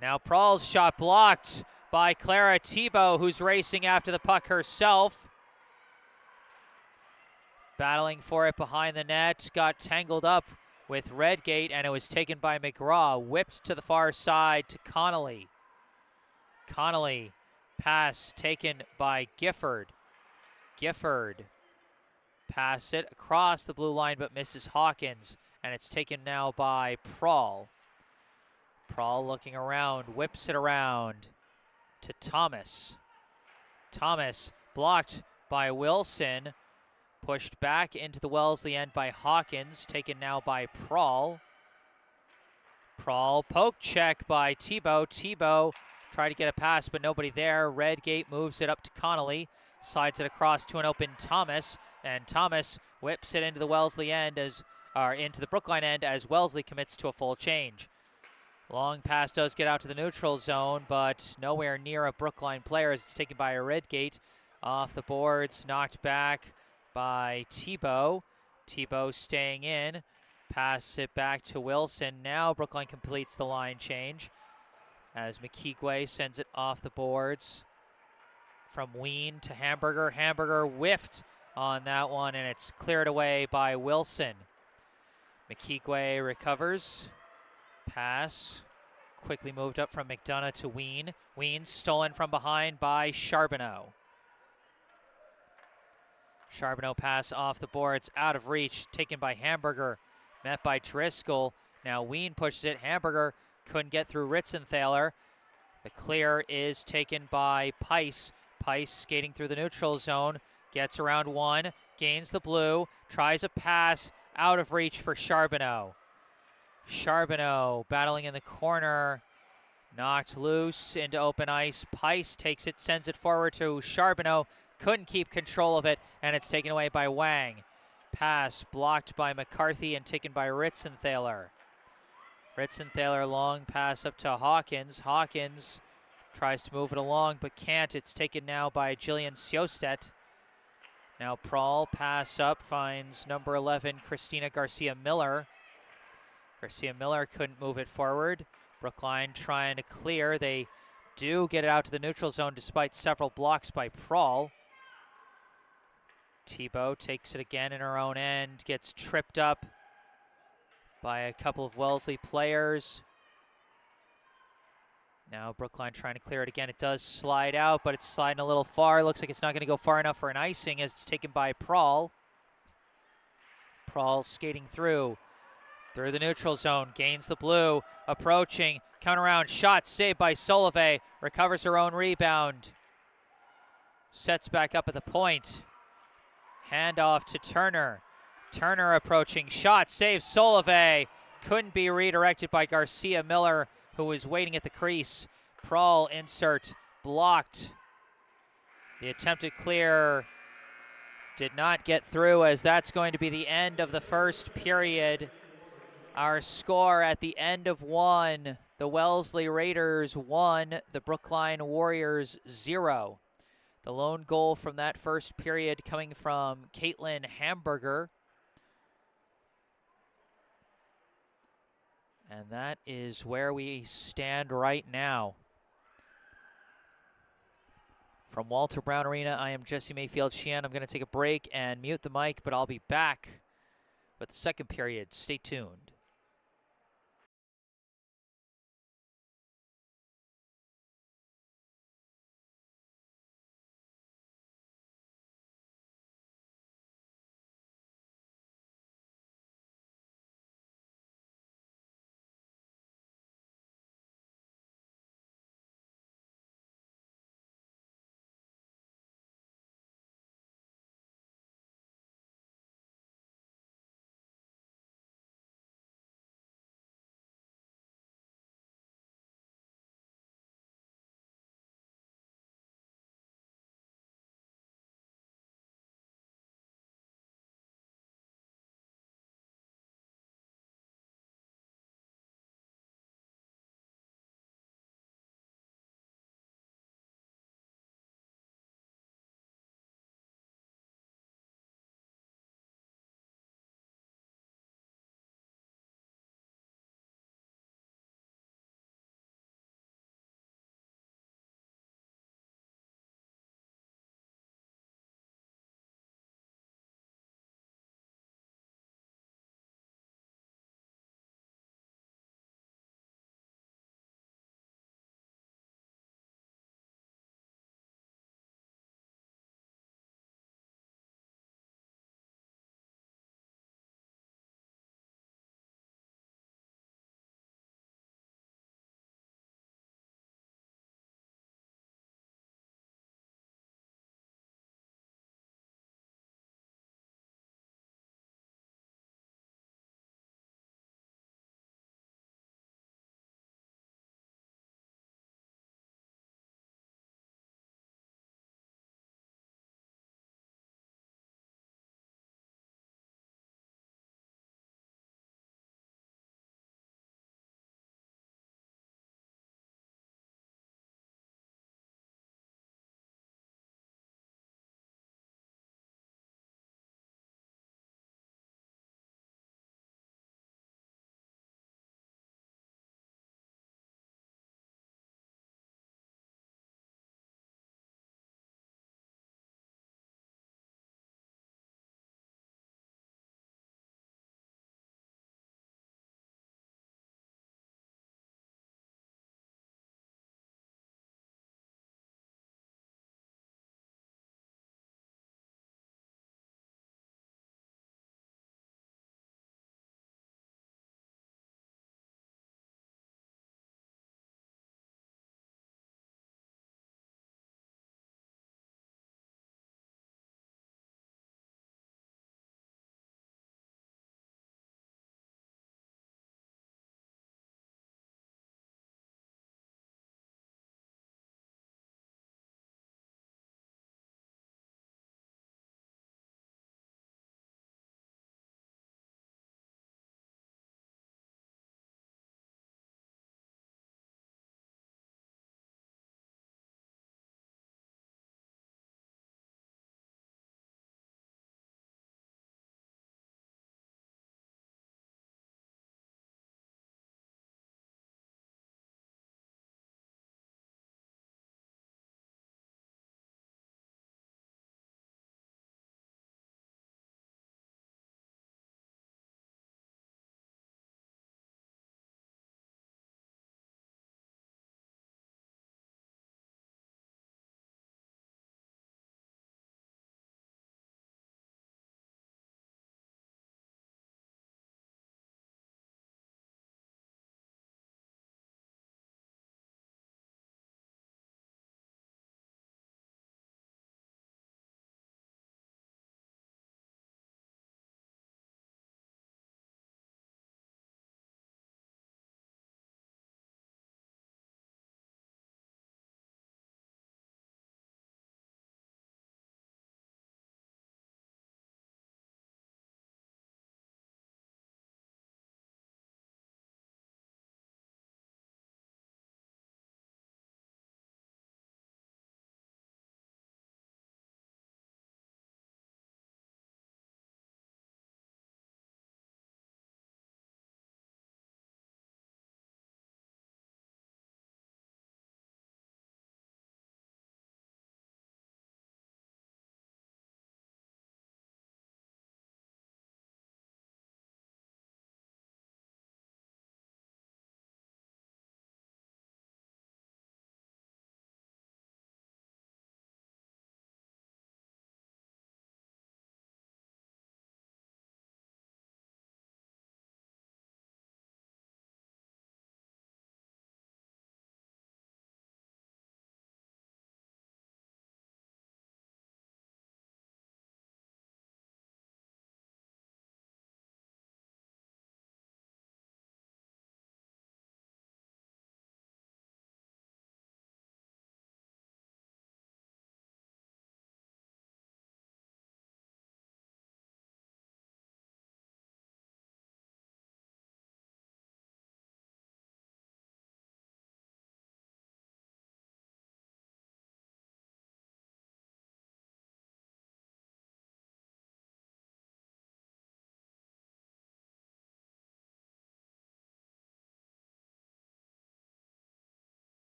Now Prawl's shot blocked by Clara Tebow, who's racing after the puck herself. Battling for it behind the net, got tangled up with Redgate, and it was taken by McGraw. Whipped to the far side to Connolly. Connolly, pass taken by Gifford. Gifford, pass it across the blue line, but misses Hawkins, and it's taken now by Prawl. Prawl looking around, whips it around to Thomas. Thomas blocked by Wilson, pushed back into the Wellesley end by Hawkins, taken now by Prawl. Prawl, poke check by Tebow. Tebow tried to get a pass, but nobody there. Redgate moves it up to Connolly, slides it across to an open Thomas, and Thomas whips it into the Wellesley end into the Brookline end as Wellesley commits to a full change. Long pass does get out to the neutral zone, but nowhere near a Brookline player as it's taken by a Redgate. Off the boards, knocked back by Tebow. Tebow staying in. Pass it back to Wilson. Now Brookline completes the line change as McKeequay sends it off the boards from Ween to Hamburger. Hamburger whiffed on that one, and it's cleared away by Wilson. McKeequay recovers. Pass quickly moved up from McDonough to Ween. Ween stolen from behind by Charbonneau. Charbonneau pass off the boards, out of reach, taken by Hamburger, met by Driscoll. Now Ween pushes it. Hamburger couldn't get through Ritzenthaler. The clear is taken by Pice. Pice skating through the neutral zone, gets around one, gains the blue, tries a pass Out of reach for Charbonneau. Charbonneau battling in the corner. Knocked loose into open ice. Pice takes it, sends it forward to Charbonneau. Couldn't keep control of it, and it's taken away by Wang. Pass blocked by McCarthy and taken by Ritzenthaler. Ritzenthaler long pass up to Hawkins. Hawkins tries to move it along but can't. It's taken now by Jillian Siostet. Now Prahl, pass up, finds number 11, Christina Garcia-Miller. Garcia-Miller couldn't move it forward. Brookline trying to clear. They do get it out to the neutral zone despite several blocks by Prahl. Thibault takes it again in her own end, gets tripped up by a couple of Wellesley players. Now Brookline trying to clear it again. It does slide out, but it's sliding a little far. Looks like it's not going to go far enough for an icing as it's taken by Prahl. Prahl skating through the neutral zone, gains the blue, approaching, count around, shot saved by Solove, recovers her own rebound. Sets back up at the point. Handoff to Turner. Turner approaching, shot saved, Solove. Couldn't be redirected by Garcia-Miller, who was waiting at the crease. Prahl insert, blocked. The attempted clear did not get through, as that's going to be the end of the first period. Our score at the end of one, the Wellesley Raiders 1, the Brookline Warriors 0. The lone goal from that first period coming from Caitlin Hamburger. And that is where we stand right now. From Walter Brown Arena, I am Jesse Mayfield-Sheehan. I'm going to take a break and mute the mic, but I'll be back with the second period. Stay tuned.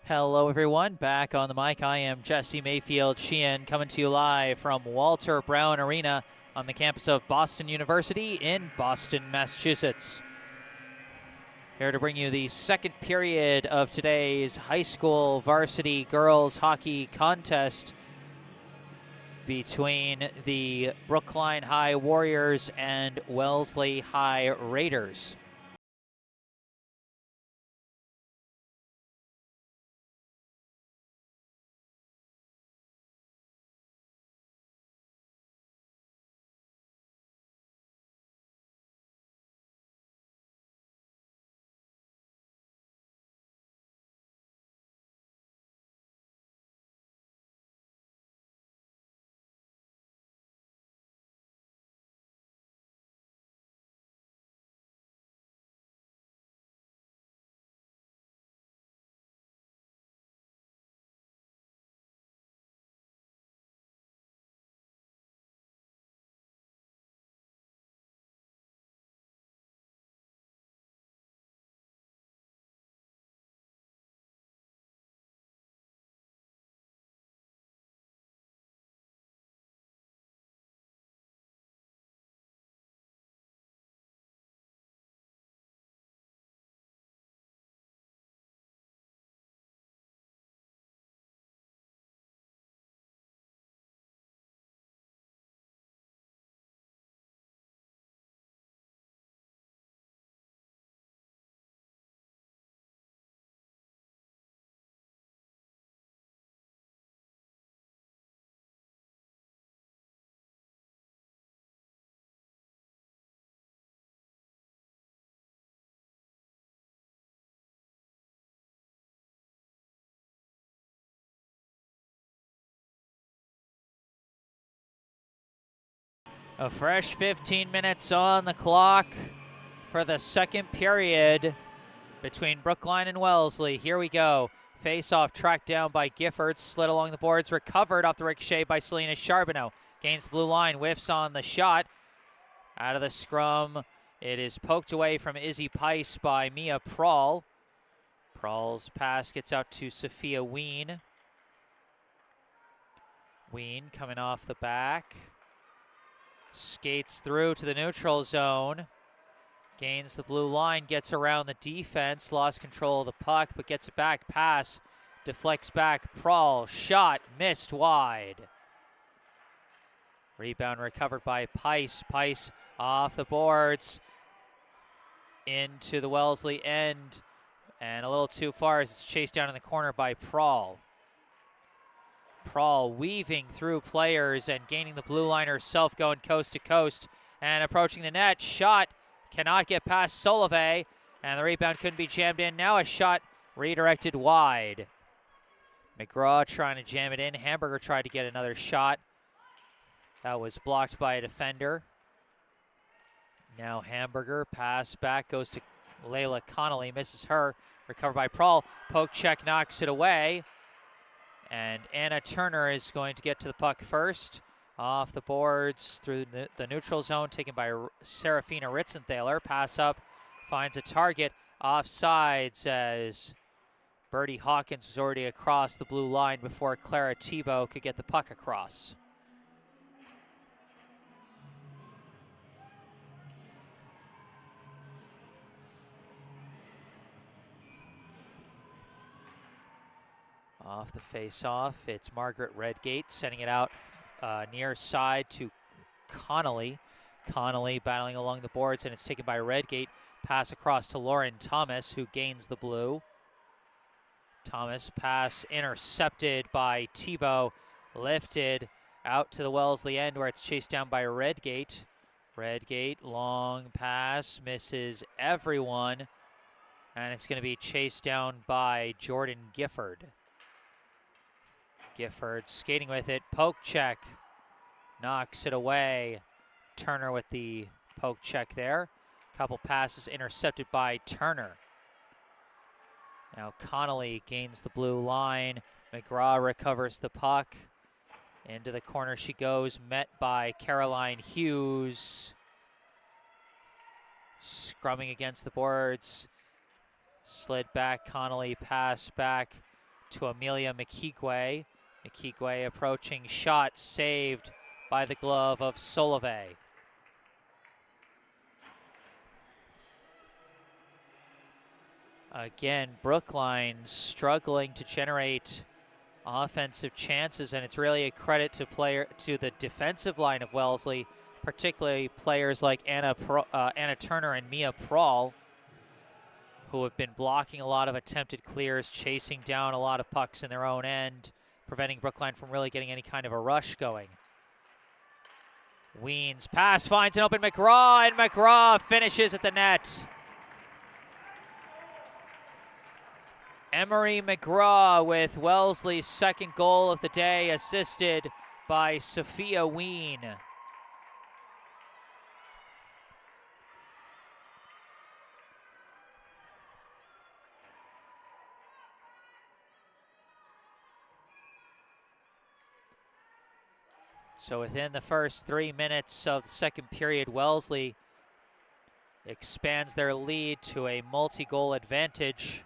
Hello, everyone. Back on the mic, I am Jesse Mayfield-Sheehan, coming to you live from Walter Brown Arena on the campus of Boston University in Boston, Massachusetts. Here to bring you the second period of today's high school varsity girls hockey contest between the Brookline High Warriors and Wellesley High Raiders. A fresh 15 minutes on the clock for the second period between Brookline and Wellesley. Here we go. Face-off tracked down by Gifford, slid along the boards, recovered off the ricochet by Selena Charbonneau. Gains the blue line, whiffs on the shot. Out of the scrum, it is poked away from Izzy Pice by Mia Prahl. Prahl's pass gets out to Sophia Ween. Ween coming off the back. Skates through to the neutral zone. Gains the blue line, gets around the defense, lost control of the puck, but gets it back. Pass, deflects back. Prahl, shot, missed wide. Rebound recovered by Pice. Pice off the boards into the Wellesley end, and a little too far as it's chased down in the corner by Prahl. Prahl weaving through players and gaining the blue line herself, going coast to coast and approaching the net. Shot cannot get past Solove, and the rebound couldn't be jammed in. Now a shot redirected wide. McGraw trying to jam it in. Hamburger tried to get another shot. That was blocked by a defender. Now Hamburger, pass back, goes to Layla Connolly, misses her. Recovered by Prahl. Poke check knocks it away. And Anna Turner is going to get to the puck first. Off the boards through the neutral zone, taken by Serafina Ritzenthaler. Pass up, finds a target. Offsides as Birdie Hawkins was already across the blue line before Clara Tebow could get the puck across. Off the face-off, it's Margaret Redgate sending it out near side to Connolly. Connolly battling along the boards, and it's taken by Redgate. Pass across to Lauren Thomas, who gains the blue. Thomas pass intercepted by Tebow, lifted out to the Wellesley end where it's chased down by Redgate. Redgate, long pass, misses everyone, and it's going to be chased down by Jordan Gifford. Gifford skating with it, poke check, knocks it away. Turner with the poke check there. Couple passes intercepted by Turner. Now Connolly gains the blue line. McGraw recovers the puck. Into the corner she goes, met by Caroline Hughes. Scrumming against the boards. Slid back, Connolly pass back to Amelia Makikwe. Makikwe approaching shot, saved by the glove of Solove. Again, Brookline struggling to generate offensive chances, and it's really a credit to the defensive line of Wellesley, particularly players like Anna Turner and Mia Prawl, who have been blocking a lot of attempted clears, chasing down a lot of pucks in their own end, preventing Brookline from really getting any kind of a rush going. Ween's pass finds an open McGraw, and McGraw finishes at the net. Emery McGraw with Wellesley's second goal of the day, assisted by Sophia Ween. So within the first 3 minutes of the second period, Wellesley expands their lead to a multi-goal advantage.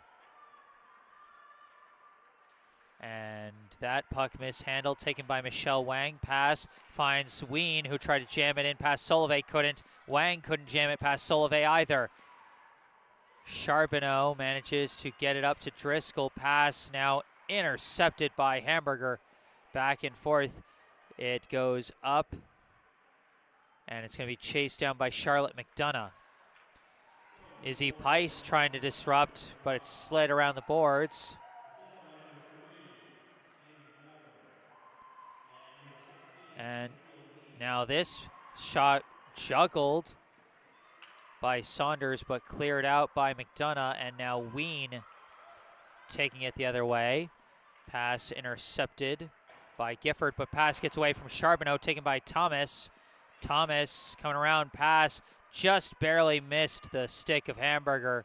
And that puck mishandled, taken by Michelle Wang. Pass finds Ween, who tried to jam it in past Solove, couldn't. Wang couldn't jam it past Solove either. Charbonneau manages to get it up to Driscoll. Pass now intercepted by Hamburger. Back and forth it goes up, and it's going to be chased down by Charlotte McDonough. Izzy Pice trying to disrupt, but it's slid around the boards. And now this shot juggled by Saunders, but cleared out by McDonough, and now Ween taking it the other way. Pass intercepted by Gifford, but pass gets away from Charbonneau, taken by Thomas. Thomas coming around, pass just barely missed the stick of Hamburger.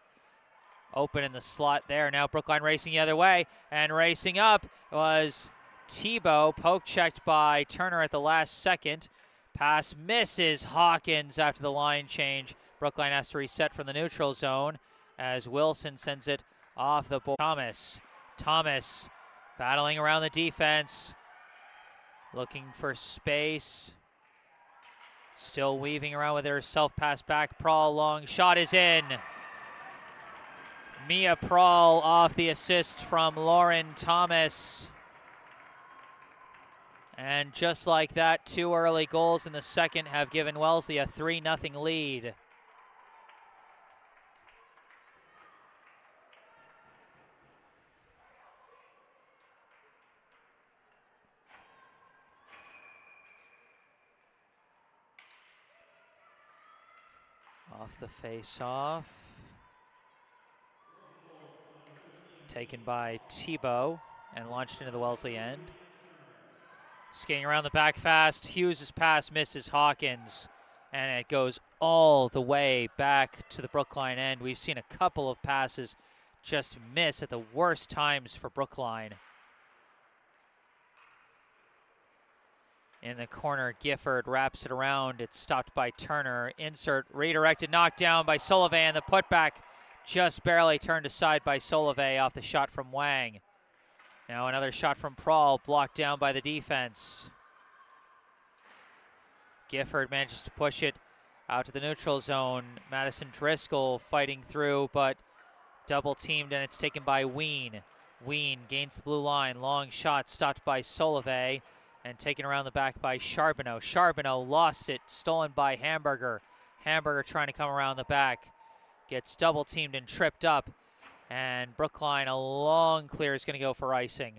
Open in the slot there. Now Brookline racing the other way, and racing up was Tebow, poke checked by Turner at the last second. Pass misses Hawkins after the line change. Brookline has to reset from the neutral zone as Wilson sends it off the board. Thomas battling around the defense, looking for space. Still weaving around with her self-pass back. Prawl long shot is in. Mia Prawl off the assist from Lauren Thomas. And just like that, 2 early goals in the second have given Wellesley a 3-0 lead. Off the face-off. Taken by Tebow and launched into the Wellesley end. Skating around the back fast. Hughes' pass misses Hawkins, and it goes all the way back to the Brookline end. We've seen a couple of passes just miss at the worst times for Brookline. In the corner, Gifford wraps it around. It's stopped by Turner. Insert, redirected, knocked down by Solove, and the putback just barely turned aside by Solove off the shot from Wang. Now another shot from Prawl, blocked down by the defense. Gifford manages to push it out to the neutral zone. Madison Driscoll fighting through, but double teamed, and it's taken by Ween. Ween gains the blue line. Long shot stopped by Solove and taken around the back by Charbonneau. Charbonneau lost it, stolen by Hamburger. Hamburger trying to come around the back. Gets double teamed and tripped up. And Brookline, a long clear, is going to go for icing.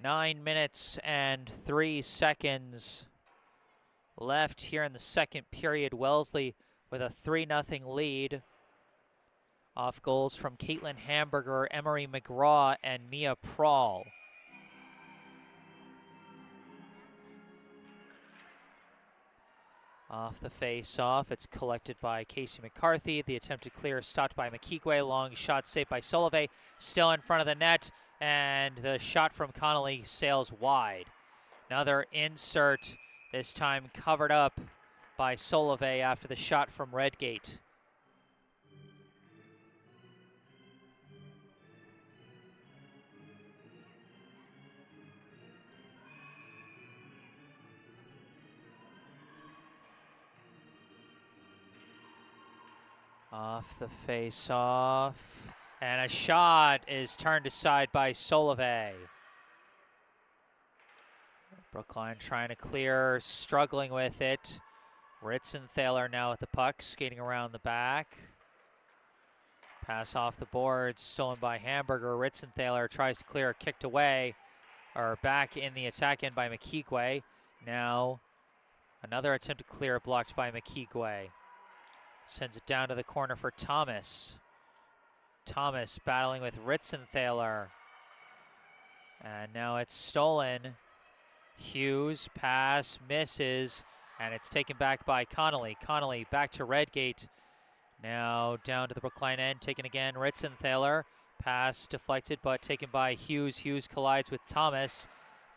9 minutes and 3 seconds left here in the second period. Wellesley with a 3-0 lead off goals from Caitlin Hamburger, Emery McGraw, and Mia Prawl. Off the face-off, it's collected by Casey McCarthy. The attempted clear is stopped by Makikwe. Long shot saved by Solove. Still in front of the net, and the shot from Connolly sails wide. Another insert, this time covered up by Solove after the shot from Redgate. Off the face-off. And a shot is turned aside by Solove. Brookline trying to clear, struggling with it. Ritzenthaler now with the puck, skating around the back. Pass off the boards, stolen by Hamburger. Ritzenthaler tries to clear, kicked away, or back in the attack end by McKeequay. Now another attempt to clear, blocked by McKeequay. Sends it down to the corner for Thomas. Thomas battling with Ritzenthaler. And now it's stolen. Hughes, pass, misses, and it's taken back by Connolly. Connolly back to Redgate. Now down to the Brookline end, taken again, Ritzenthaler. Pass deflected, but taken by Hughes. Hughes collides with Thomas.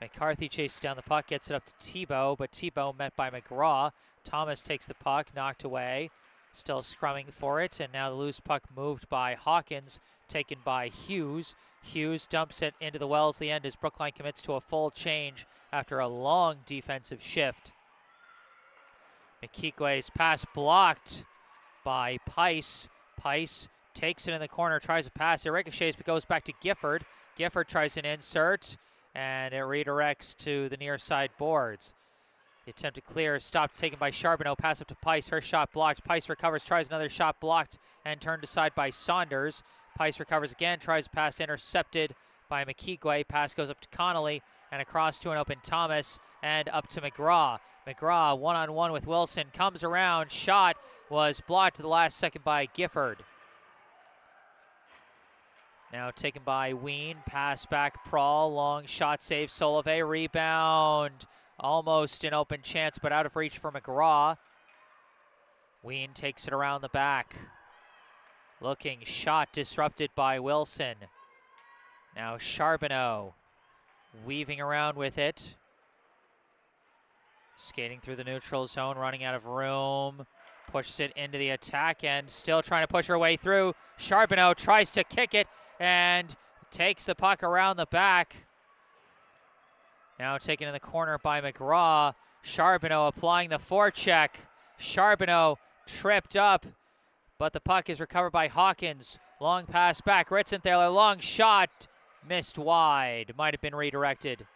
McCarthy chases down the puck, gets it up to Tebow, but Tebow met by McGraw. Thomas takes the puck, knocked away. Still scrumming for it, and now the loose puck moved by Hawkins, taken by Hughes. Hughes dumps it into the Wellesley end as Brookline commits to a full change after a long defensive shift. McKeequay's pass blocked by Pice. Pice takes it in the corner, tries to pass. It ricochets, but goes back to Gifford. Gifford tries an insert, and it redirects to the near side boards. The attempt to clear, stopped, taken by Charbonneau. Pass up to Pice, her shot blocked. Pice recovers, tries another shot blocked, and turned aside by Saunders. Pice recovers again, tries to pass, intercepted by McKeequay. Pass goes up to Connolly, and across to an open Thomas, and up to McGraw. McGraw, one-on-one with Wilson, comes around, shot was blocked to the last second by Gifford. Now taken by Ween, pass back Prawl, long shot save, Solove, rebound. Almost an open chance, but out of reach for McGraw. Ween takes it around the back. Looking, shot disrupted by Wilson. Now Charbonneau weaving around with it. Skating through the neutral zone, running out of room. Pushes it into the attack end, still trying to push her way through. Charbonneau tries to kick it and takes the puck around the back. Now taken in the corner by McGraw. Charbonneau applying the forecheck. Charbonneau tripped up, but the puck is recovered by Hawkins. Long pass back. Ritzenthaler, long shot. Missed wide. Might have been redirected.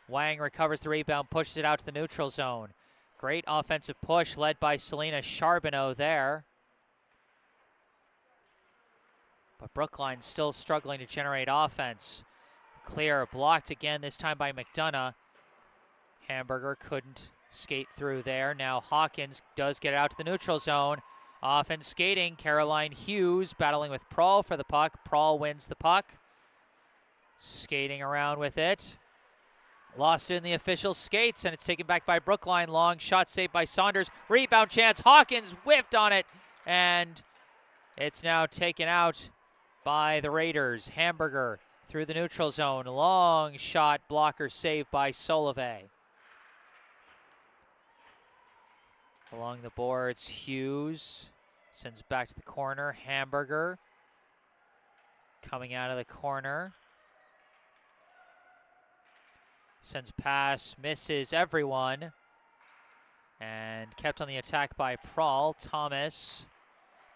Wang recovers the rebound, pushes it out to the neutral zone. Great offensive push led by Selena Charbonneau there. But Brookline still struggling to generate offense. Clear, blocked again, this time by McDonough. Hamburger couldn't skate through there. Now Hawkins does get it out to the neutral zone. Off and skating, Caroline Hughes battling with Prawl for the puck. Prawl wins the puck. Skating around with it. Lost it in the official skates, and it's taken back by Brookline. Long shot saved by Saunders. Rebound chance, Hawkins whiffed on it, and it's now taken out by the Raiders. Hamburger through the neutral zone. Long shot blocker saved by Solove. Along the boards, Hughes sends back to the corner. Hamburger coming out of the corner. Sends pass, misses everyone. And kept on the attack by Prawl. Thomas.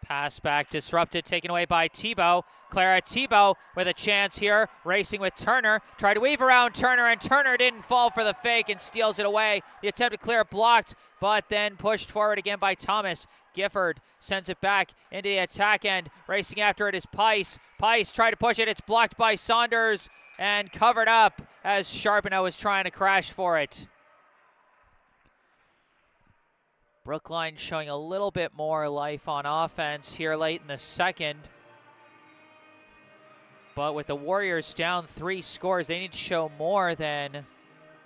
Pass back, disrupted, taken away by Tebow. Clara Tebow with a chance here, racing with Turner. Tried to weave around Turner, and Turner didn't fall for the fake and steals it away. The attempt to clear blocked, but then pushed forward again by Thomas. Gifford sends it back into the attack end. Racing after it is Pice. Pice tried to push it. It's blocked by Saunders and covered up as Charbonneau is trying to crash for it. Brookline showing a little bit more life on offense here late in the second. But with the Warriors down 3 scores, they need to show more than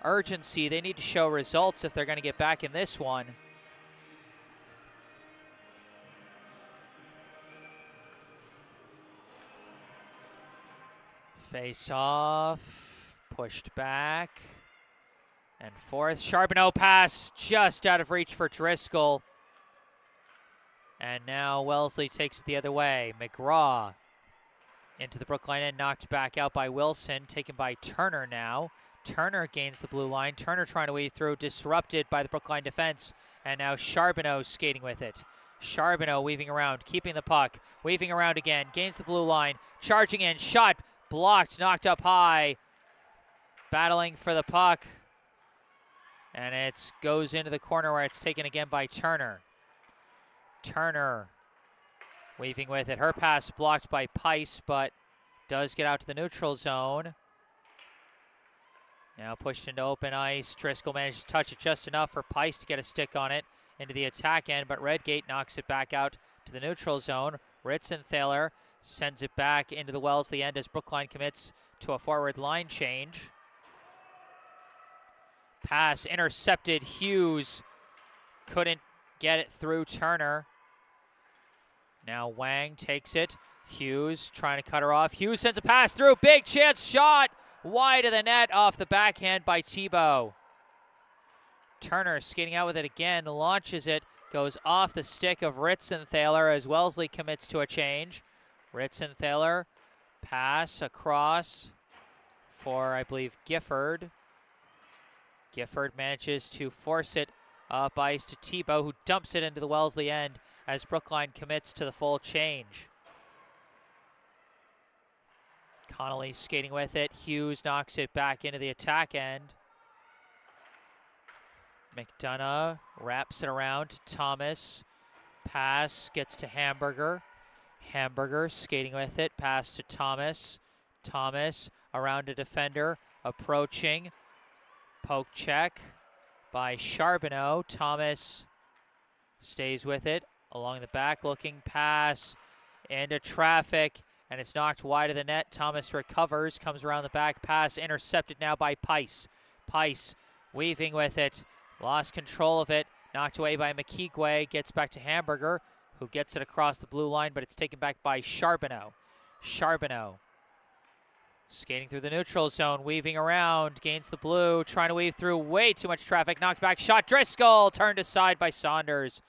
urgency. They need to show results if they're going to get back in this one. Face off, pushed back. And fourth, Charbonneau pass just out of reach for Driscoll. And now Wellesley takes it the other way. McGraw into the Brookline end, knocked back out by Wilson, taken by Turner now. Turner gains the blue line. Turner trying to weave through, disrupted by the Brookline defense. And now Charbonneau skating with it. Charbonneau weaving around, keeping the puck, weaving around again, gains the blue line, charging in, shot, blocked, knocked up high, battling for the puck, and it goes into the corner where it's taken again by Turner. Turner weaving with it. Her pass blocked by Pice, but does get out to the neutral zone. Now pushed into open ice. Driscoll managed to touch it just enough for Pice to get a stick on it into the attack end, but Redgate knocks it back out to the neutral zone. Ritzenthaler sends it back into the Wellesley end as Brookline commits to a forward line change. Pass intercepted. Hughes couldn't get it through Turner. Now Wang takes it. Hughes trying to cut her off. Hughes sends a pass through. Big chance shot. Wide of the net off the backhand by Thibault. Turner skating out with it again. Launches it. Goes off the stick of Ritzenthaler as Wellesley commits to a change. Ritzenthaler pass across for, I believe, Gifford. Gifford manages to force it up ice to Thibault, who dumps it into the Wellesley end as Brookline commits to the full change. Connolly skating with it. Hughes knocks it back into the attack end. McDonough wraps it around to Thomas. Pass gets to Hamburger. Hamburger skating with it. Pass to Thomas. Thomas around a defender. Approaching. Poke check by Charbonneau. Thomas stays with it. Along the back, looking pass into traffic, and it's knocked wide of the net. Thomas recovers, comes around the back, pass intercepted now by Pice. Pice weaving with it, lost control of it, knocked away by McKeequay, gets back to Hamburger, who gets it across the blue line, but it's taken back by Charbonneau. Charbonneau skating through the neutral zone, weaving around, gains the blue, trying to weave through way too much traffic, knocked back shot, Driscoll, turned aside by Saunders.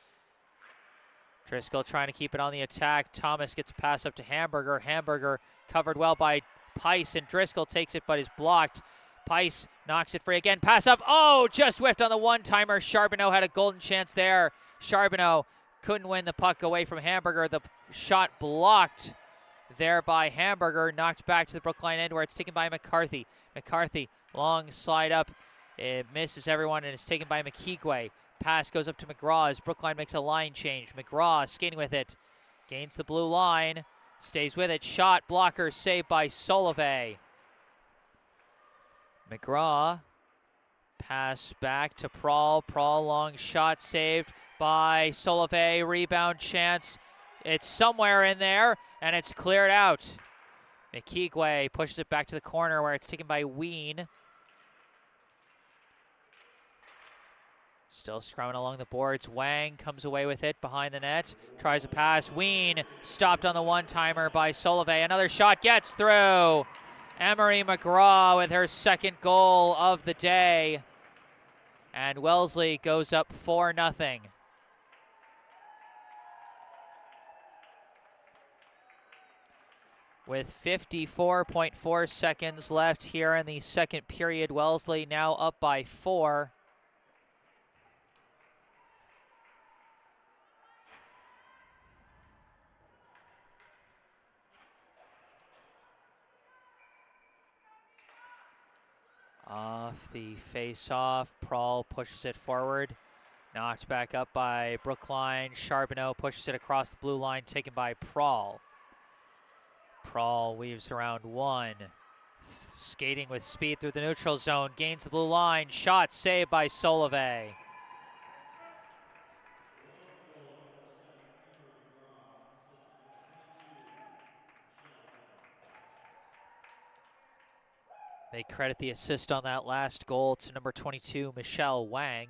Driscoll trying to keep it on the attack. Thomas gets a pass up to Hamburger. Hamburger covered well by Pice, and Driscoll takes it but is blocked. Pice knocks it free again. Pass up. Oh, just whiffed on the one-timer. Charbonneau had a golden chance there. Charbonneau couldn't win the puck away from Hamburger. The shot blocked there by Hamburger. Knocked back to the Brookline end where it's taken by McCarthy. McCarthy, long slide up. It misses everyone and is taken by McKeequay. Pass goes up to McGraw as Brookline makes a line change. McGraw skating with it. Gains the blue line. Stays with it. Shot blocker saved by Solovay. McGraw. Pass back to Prahl. Prahl long shot saved by Solovay. Rebound chance. It's somewhere in there and it's cleared out. McKeequay pushes it back to the corner where it's taken by Ween. Still scrumming along the boards. Wang comes away with it behind the net. Tries a pass. Ween stopped on the one-timer by Solovay. Another shot gets through. Emery McGraw with her second goal of the day. And Wellesley goes up 4-0. With 54.4 seconds left here in the second period, Wellesley now up by 4. Off the face-off, Prahl pushes it forward. Knocked back up by Brookline. Charbonneau pushes it across the blue line, taken by Prahl. Prahl weaves around one. Skating with speed through the neutral zone. Gains the blue line. Shot saved by Solovay. They credit the assist on that last goal to number 22, Michelle Wang.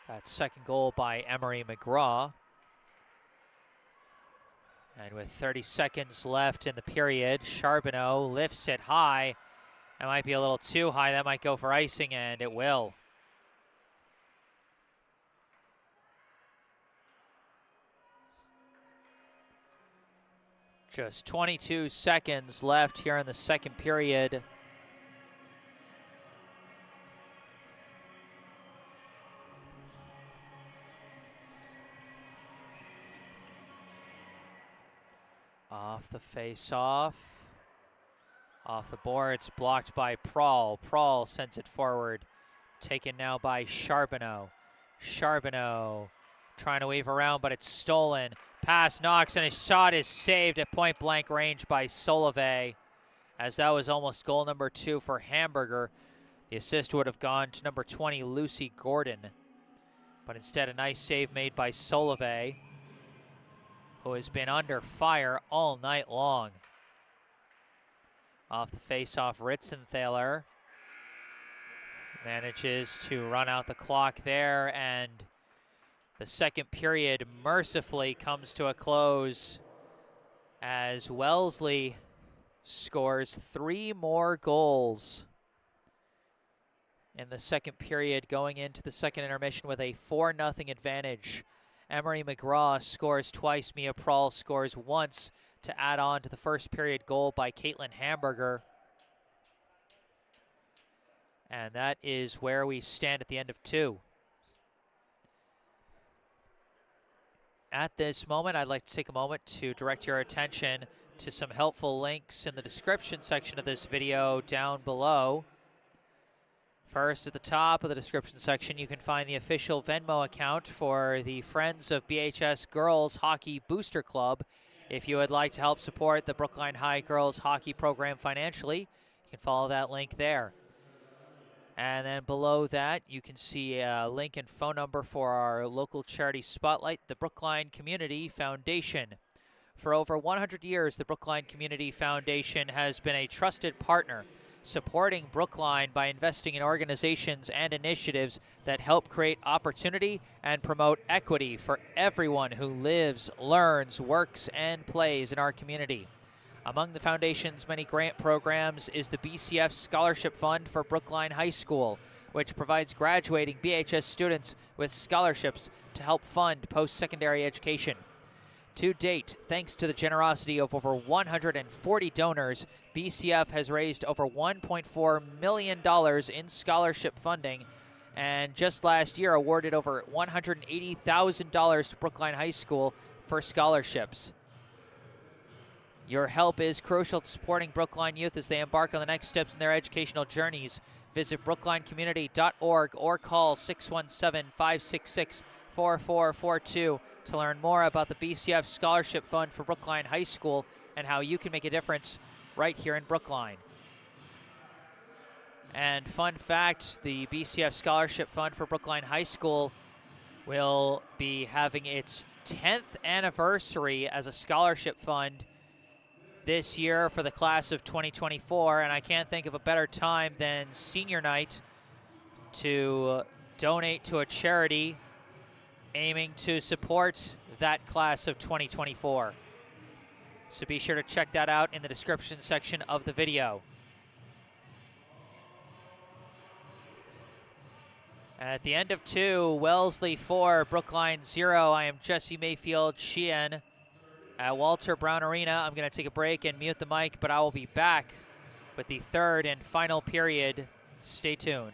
That second goal by Emery McGraw. And with 30 seconds left in the period, Charbonneau lifts it high. That might be a little too high. That might go for icing, and it will. Just 22 seconds left here in the second period. Off the face-off. Off the boards, blocked by Prahl. Prahl sends it forward. Taken now by Charbonneau. Charbonneau trying to weave around, but it's stolen. Pass knocks, and his shot is saved at point-blank range by Solove, as that was almost goal number 2 for Hamburger. The assist would have gone to number 20, Lucy Gordon, but instead a nice save made by Solove, who has been under fire all night long. Off the face-off, Ritzenthaler manages to run out the clock there, and the second period mercifully comes to a close as Wellesley scores 3 more goals in the second period, going into the second intermission with a 4-0 advantage. Emery McGraw scores twice, Mia Prahl scores once to add on to the first period goal by Caitlin Hamburger. And that is where we stand at the end of 2. At this moment, I'd like to take a moment to direct your attention to some helpful links in the description section of this video down below. First, at the top of the description section, you can find the official Venmo account for the Friends of BHS Girls Hockey Booster Club. If you would like to help support the Brookline High Girls Hockey program financially, you can follow that link there. And then below that, you can see a link and phone number for our local charity spotlight, the Brookline Community Foundation. For over 100 years, the Brookline Community Foundation has been a trusted partner, supporting Brookline by investing in organizations and initiatives that help create opportunity and promote equity for everyone who lives, learns, works, and plays in our community. Among the foundation's many grant programs is the BCF Scholarship Fund for Brookline High School, which provides graduating BHS students with scholarships to help fund post-secondary education. To date, thanks to the generosity of over 140 donors, BCF has raised over $1.4 million in scholarship funding, and just last year awarded over $180,000 to Brookline High School for scholarships. Your help is crucial to supporting Brookline youth as they embark on the next steps in their educational journeys. Visit brooklinecommunity.org or call 617-566-4442 to learn more about the BCF Scholarship Fund for Brookline High School and how you can make a difference right here in Brookline. And fun fact, the BCF Scholarship Fund for Brookline High School will be having its 10th anniversary as a scholarship fund this year for the class of 2024, and I can't think of a better time than senior night to donate to a charity aiming to support that class of 2024. So be sure to check that out in the description section of the video. At the end of 2, Wellesley 4, Brookline 0. I am Jesse Mayfield-Sheehan at Walter Brown Arena. I'm going to take a break and mute the mic, but I will be back with the third and final period. Stay tuned.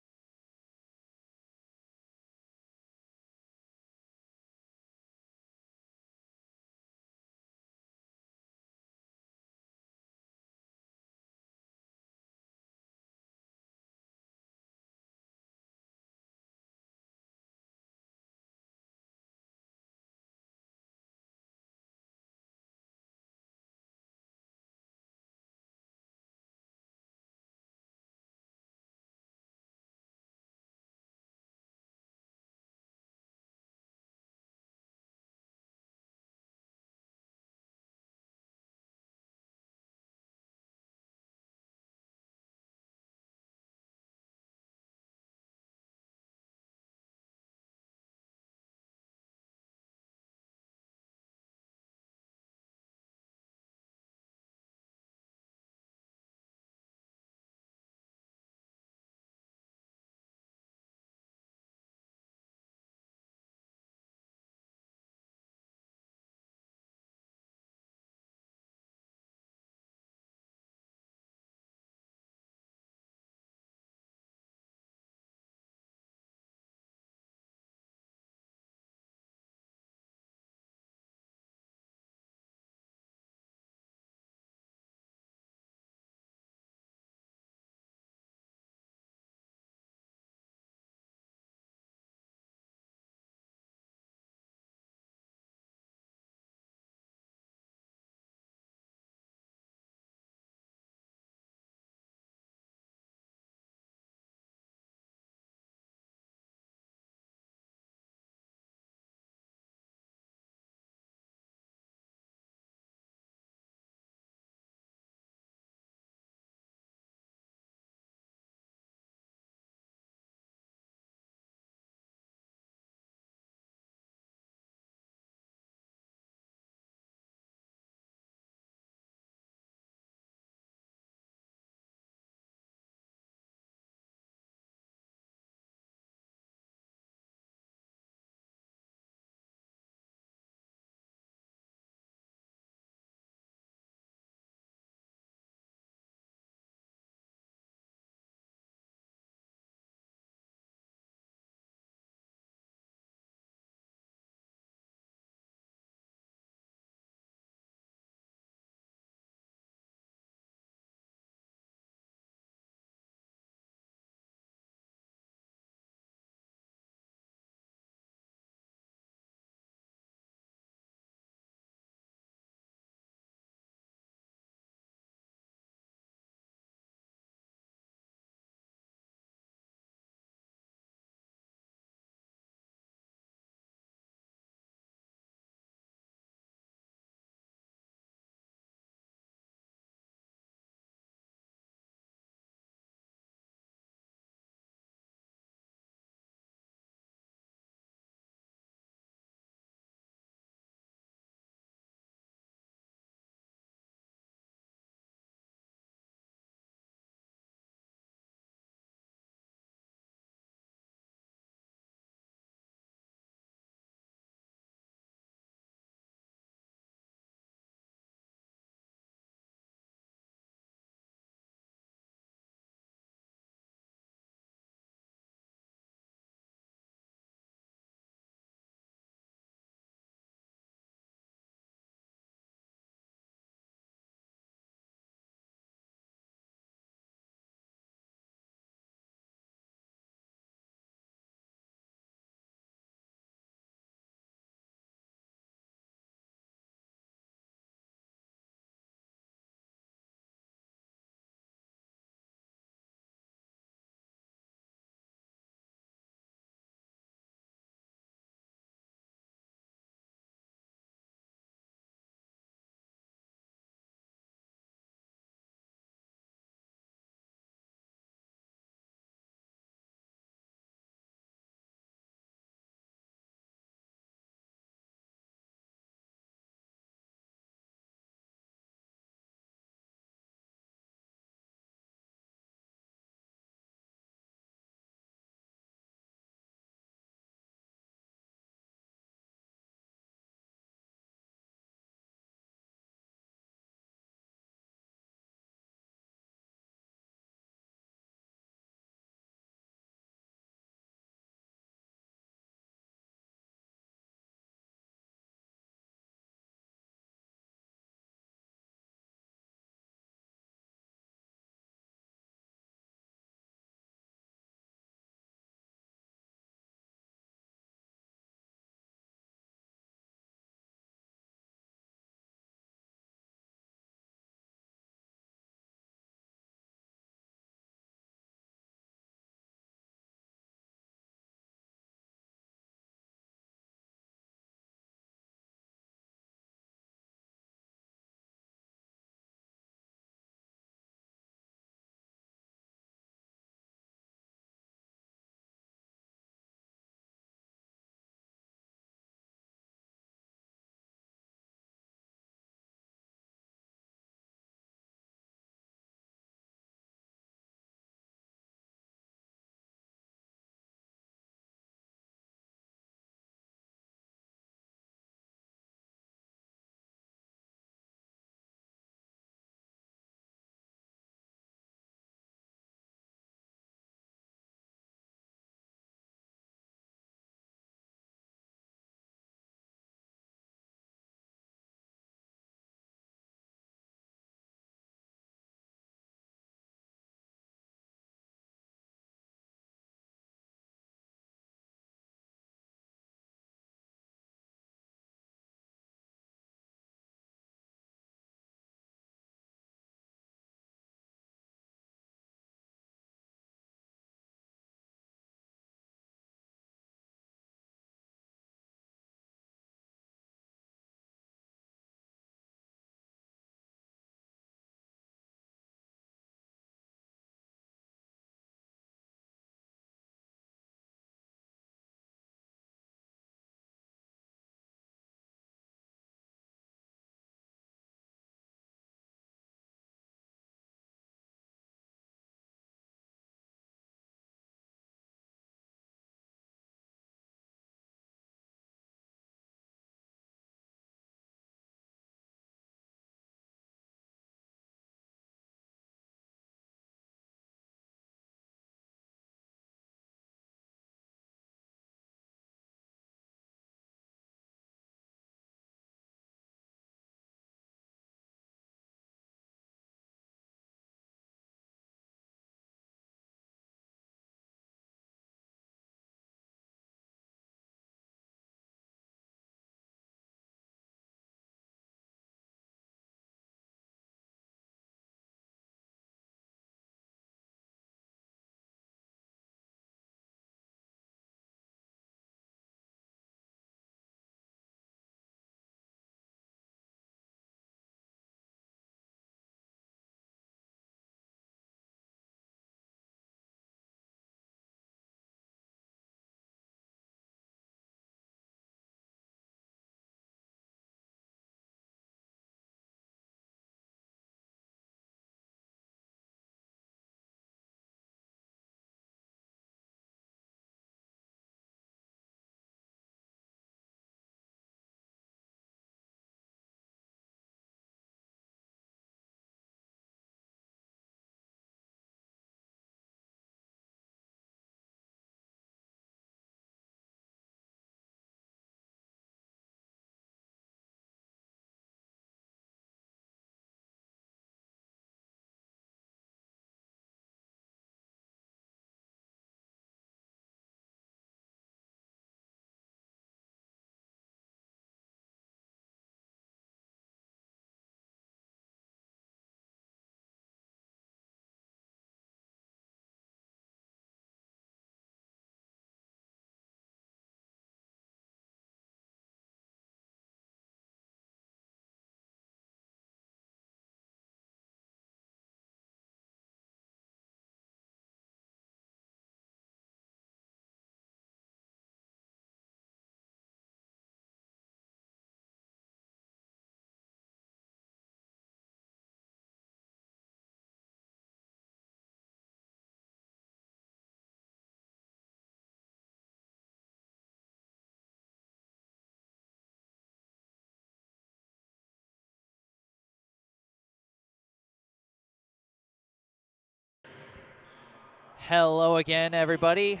Hello again, everybody.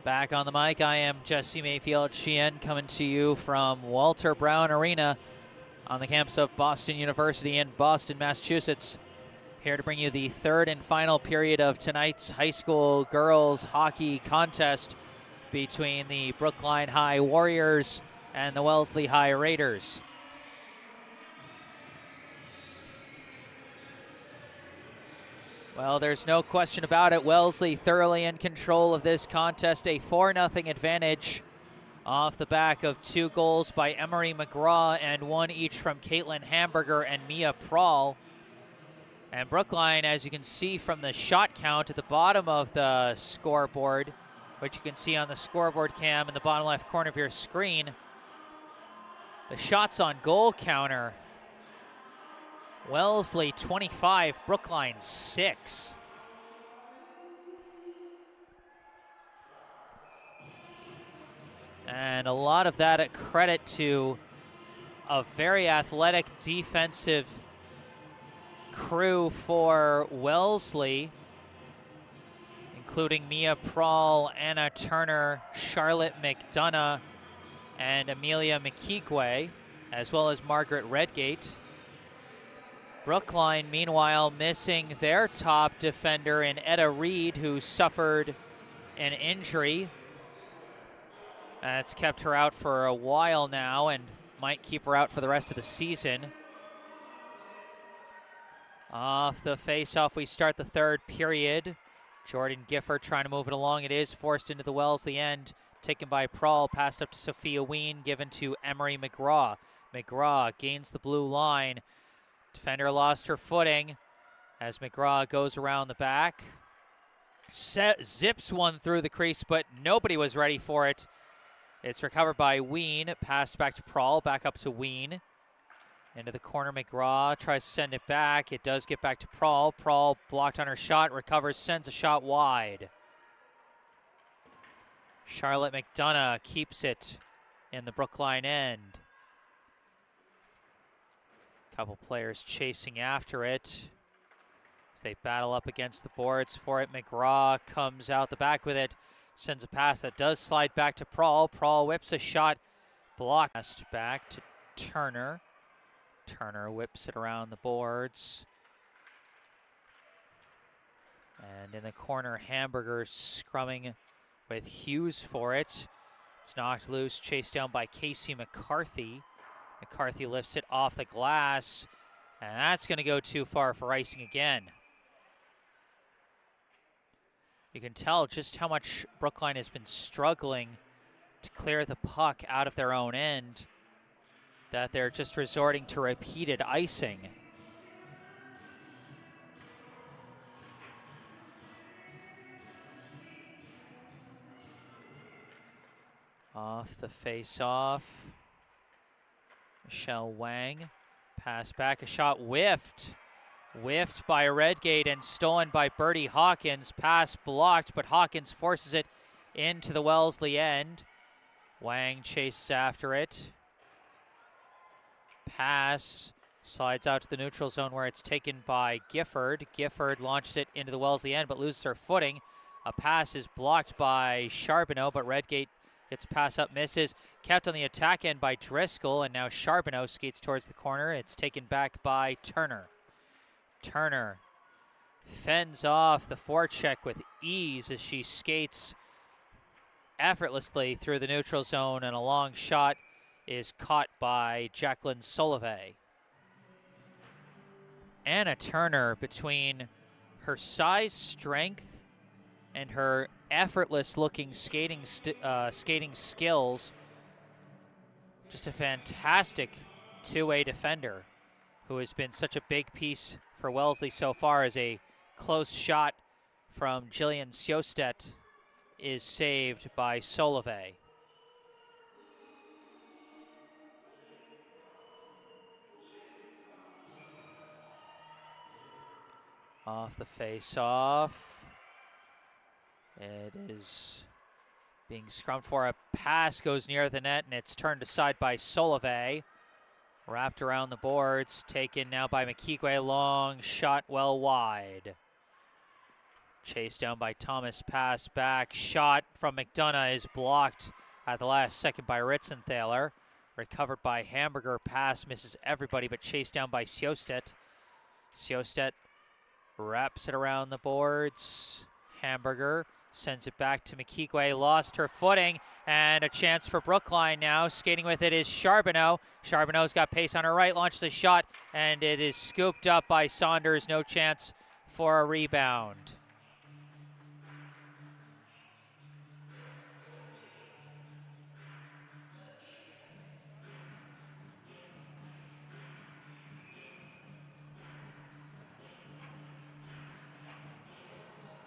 Back on the mic, I am Jesse Mayfield-Sheehan, coming to you from Walter Brown Arena on the campus of Boston University in Boston, Massachusetts. Here to bring you the third and final period of tonight's high school girls hockey contest between the Brookline High Warriors and the Wellesley High Raiders. Well, there's no question about it. Wellesley thoroughly in control of this contest. A 4-0 advantage off the back of 2 goals by Emery McGraw and 1 each from Caitlin Hamburger and Mia Prahl. And Brookline, as you can see from the shot count at the bottom of the scoreboard, which you can see on the scoreboard cam in the bottom left corner of your screen, the shots on goal counter, Wellesley 25, Brookline 6. And a lot of that at credit to a very athletic defensive crew for Wellesley, including Mia Prahl, Anna Turner, Charlotte McDonough, and Amelia McKeequay, as well as Margaret Redgate. Brookline, meanwhile, missing their top defender in Etta Reed, who suffered an injury. That's kept her out for a while now and might keep her out for the rest of the season. Off the face-off, we start the third period. Jordan Gifford trying to move it along. It is forced into the Wellesley end. Taken by Prahl, passed up to Sophia Ween, given to Emery McGraw. McGraw gains the blue line. Defender lost her footing as McGraw goes around the back. Zips one through the crease, but nobody was ready for it. It's recovered by Ween, passed back to Prahl, back up to Ween. Into the corner, McGraw tries to send it back. It does get back to Prahl. Prahl blocked on her shot, recovers, sends a shot wide. Charlotte McDonough keeps it in the Brookline end. Couple players chasing after it as they battle up against the boards for it. McGraw comes out the back with it, sends a pass that does slide back to Prahl. Prahl whips a shot, blocked back to Turner. Turner whips it around the boards. And in the corner, Hamburger scrumming with Hughes for it. It's knocked loose, chased down by Casey McCarthy. McCarthy lifts it off the glass, and that's going to go too far for icing again. You can tell just how much Brookline has been struggling to clear the puck out of their own end, that they're just resorting to repeated icing. Off the face-off. Michelle Wang, pass back, a shot whiffed. Whiffed by Redgate and stolen by Bertie Hawkins. Pass blocked, but Hawkins forces it into the Wellesley end. Wang chases after it. Pass slides out to the neutral zone where it's taken by Gifford. Gifford launches it into the Wellesley end but loses her footing. A pass is blocked by Charbonneau, but Redgate gets pass up, misses. Kept on the attack end by Driscoll, and now Charbonneau skates towards the corner. It's taken back by Turner. Turner fends off the forecheck with ease as she skates effortlessly through the neutral zone, and a long shot is caught by Jacqueline Solove. Anna Turner, between her size, strength, and her effortless-looking skating skills, just a fantastic two-way defender who has been such a big piece for Wellesley so far. As a close shot from Jillian Sjostet is saved by Solove. Off the face-off. It is being scrummed for. A pass goes near the net, and it's turned aside by Solove. Wrapped around the boards, taken now by McKeequay. Long shot well wide. Chased down by Thomas, pass back, shot from McDonough is blocked at the last second by Ritzenthaler. Recovered by Hamburger, pass misses everybody, but chased down by Sjostet. Sjostet wraps it around the boards. Hamburger sends it back to McKeequay, lost her footing, and a chance for Brookline now. Skating with it is Charbonneau. Charbonneau's got pace on her right, launches a shot, and it is scooped up by Saunders. No chance for a rebound.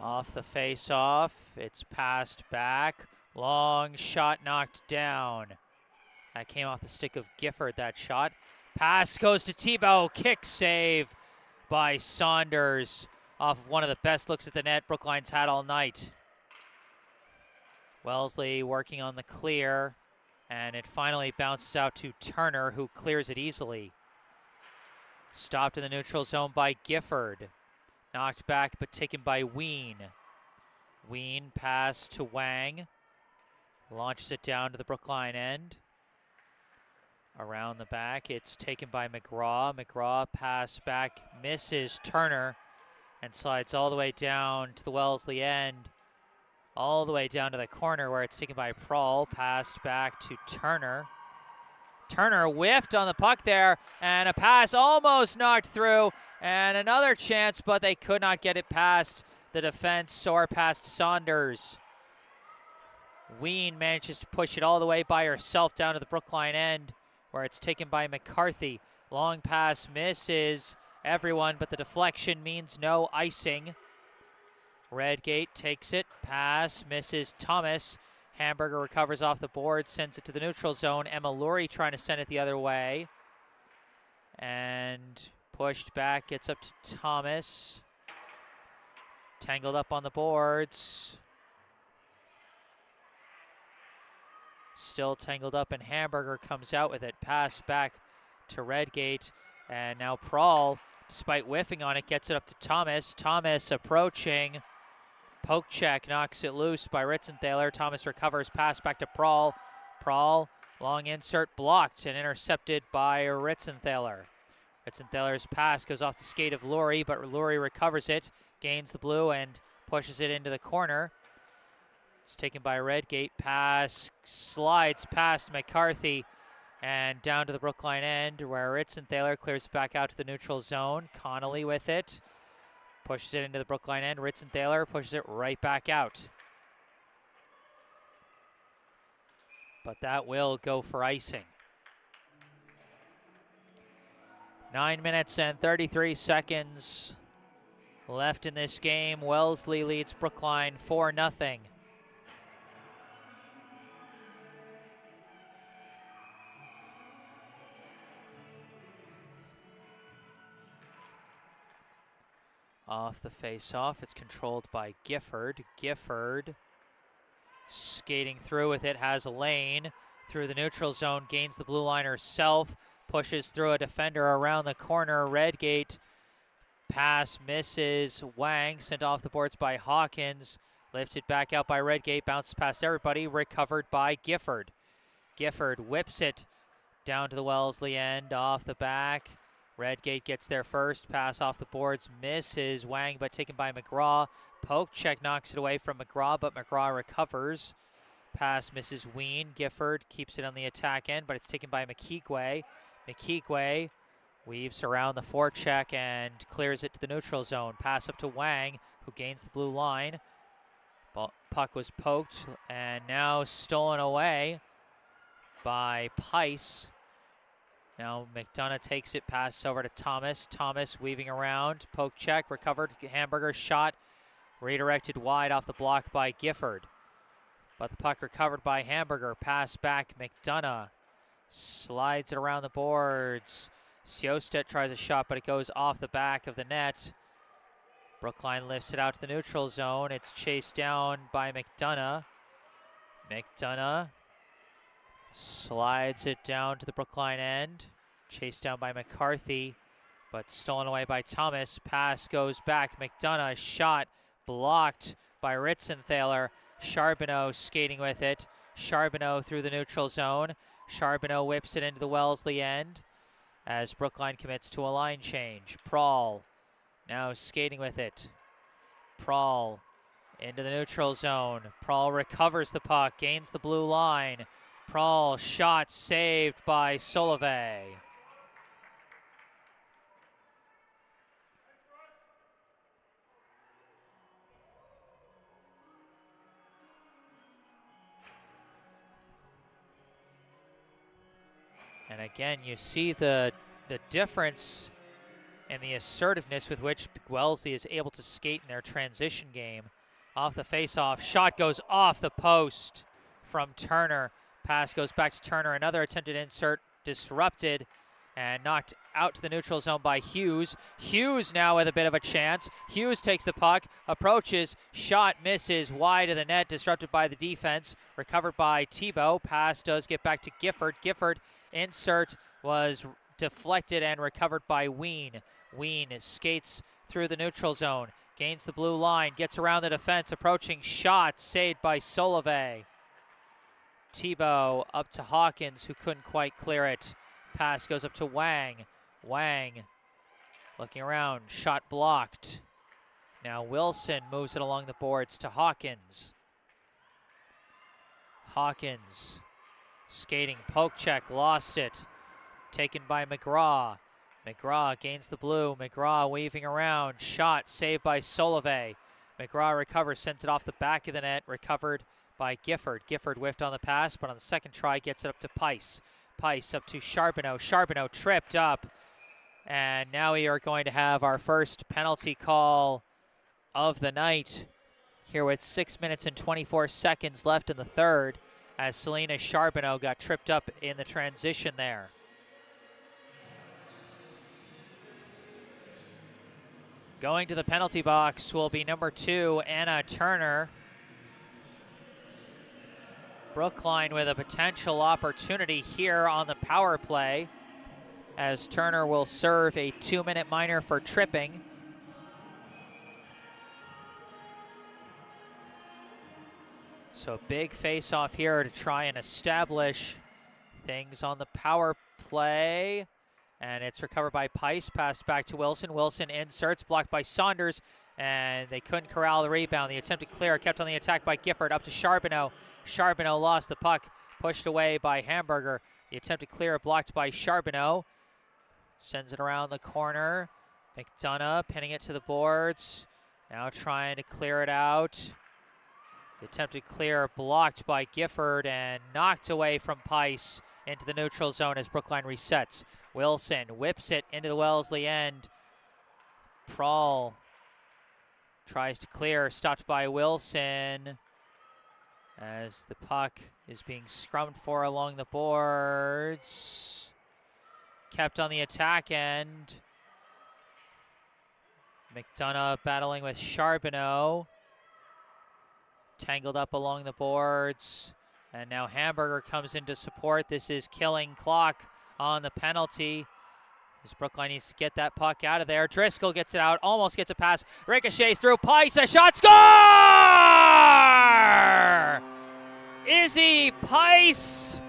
Off the face-off, it's passed back. Long shot knocked down. That came off the stick of Gifford, that shot. Pass goes to Tebow, kick save by Saunders off of one of the best looks at the net Brookline's had all night. Wellesley working on the clear, and it finally bounces out to Turner, who clears it easily. Stopped in the neutral zone by Gifford. Knocked back, but taken by Ween. Ween pass to Wang. Launches it down to the Brookline end. Around the back, it's taken by McGraw. McGraw pass back, misses Turner, and slides all the way down to the Wellesley end. All the way down to the corner where it's taken by Prawl. Passed back to Turner. Turner whiffed on the puck there, and a pass almost knocked through, and another chance, but they could not get it past the defense or past Saunders. Ween manages to push it all the way by herself down to the Brookline end, where it's taken by McCarthy. Long pass misses everyone, but the deflection means no icing. Redgate takes it, pass misses Thomas. Hamburger recovers off the board, sends it to the neutral zone. Emma Lurie trying to send it the other way. And pushed back, gets up to Thomas. Tangled up on the boards. Still tangled up, and Hamburger comes out with it. Pass back to Redgate. And now Prawl, despite whiffing on it, gets it up to Thomas. Thomas approaching. Poke check, knocks it loose by Ritzenthaler. Thomas recovers, pass back to Prawl. Prawl, long insert, blocked and intercepted by Ritzenthaler. Ritzenthaler's pass goes off the skate of Lurie, but Lurie recovers it, gains the blue, and pushes it into the corner. It's taken by Redgate. Pass slides past McCarthy and down to the Brookline end, where Ritzenthaler clears it back out to the neutral zone. Connolly with it. Pushes it into the Brookline end. Ritzenthaler pushes it right back out. But that will go for icing. 9 minutes and 33 seconds left in this game. Wellesley leads Brookline 4-0. Off the face-off, it's controlled by Gifford. Gifford skating through with it, has a lane through the neutral zone, gains the blue line herself, pushes through a defender around the corner. Redgate pass misses. Wang sent off the boards by Hawkins. Lifted back out by Redgate, bounces past everybody, recovered by Gifford. Gifford whips it down to the Wellesley end, off the back. Redgate gets there first, pass off the boards, misses Wang, but taken by McGraw. Poke check knocks it away from McGraw, but McGraw recovers. Pass misses Ween. Gifford keeps it on the attack end, but it's taken by McKeequay. McKeequay weaves around the forecheck and clears it to the neutral zone. Pass up to Wang, who gains the blue line. Puck was poked and now stolen away by Pice. Now McDonough takes it, passes over to Thomas. Thomas weaving around, poke check, recovered. Hamburger shot, redirected wide off the block by Gifford. But the puck recovered by Hamburger. Pass back, McDonough slides it around the boards. Sjostet tries a shot, but it goes off the back of the net. Brookline lifts it out to the neutral zone. It's chased down by McDonough. McDonough slides it down to the Brookline end. Chased down by McCarthy, but stolen away by Thomas. Pass goes back. McDonough shot, blocked by Ritzenthaler. Charbonneau skating with it. Charbonneau through the neutral zone. Charbonneau whips it into the Wellesley end as Brookline commits to a line change. Prahl now skating with it. Prahl into the neutral zone. Prahl recovers the puck, gains the blue line. Prahl shot saved by Solove. And again, you see the difference and the assertiveness with which Wellesley is able to skate in their transition game. Off the faceoff, shot goes off the post from Turner. Pass goes back to Turner. Another attempted insert disrupted and knocked out to the neutral zone by Hughes. Hughes now with a bit of a chance. Hughes takes the puck, approaches, shot misses wide of the net, disrupted by the defense. Recovered by Thibault. Pass does get back to Gifford. Gifford insert was deflected and recovered by Ween. Ween skates through the neutral zone, gains the blue line, gets around the defense, approaching shot, saved by Solove. Thibault up to Hawkins, who couldn't quite clear it. Pass goes up to Wang. Wang looking around, shot blocked. Now Wilson moves it along the boards to Hawkins. Hawkins skating, poke check, lost it. Taken by McGraw. McGraw gains the blue. McGraw weaving around. Shot saved by Solove. McGraw recovers, sends it off the back of the net. Recovered by Gifford. Gifford whiffed on the pass, but on the second try gets it up to Pice. Pice up to Charbonneau. Charbonneau tripped up. And now we are going to have our first penalty call of the night here with 6 minutes and 24 seconds left in the third as Selena Charbonneau got tripped up in the transition there. Going to the penalty box will be number 2, Anna Turner. Brookline with a potential opportunity here on the power play as Turner will serve a 2-minute minor for tripping. So big face-off here to try and establish things on the power play. And it's recovered by Pice, passed back to Wilson. Wilson inserts, blocked by Saunders, and they couldn't corral the rebound. The attempted clear kept on the attack by Gifford, up to Charbonneau. Charbonneau lost the puck, pushed away by Hamburger. The attempted clear blocked by Charbonneau. Sends it around the corner. McDonough pinning it to the boards. Now trying to clear it out. The attempted clear blocked by Gifford and knocked away from Pice into the neutral zone as Brookline resets. Wilson whips it into the Wellesley end. Prahl tries to clear, stopped by Wilson as the puck is being scrummed for along the boards. Kept on the attack end. McDonough battling with Charbonneau. Tangled up along the boards. And now Hamburger comes in to support. This is killing clock on the penalty. As Brookline needs to get that puck out of there. Driscoll gets it out, almost gets a pass. Ricochets through, Pice, a shot, score! Izzy Pice,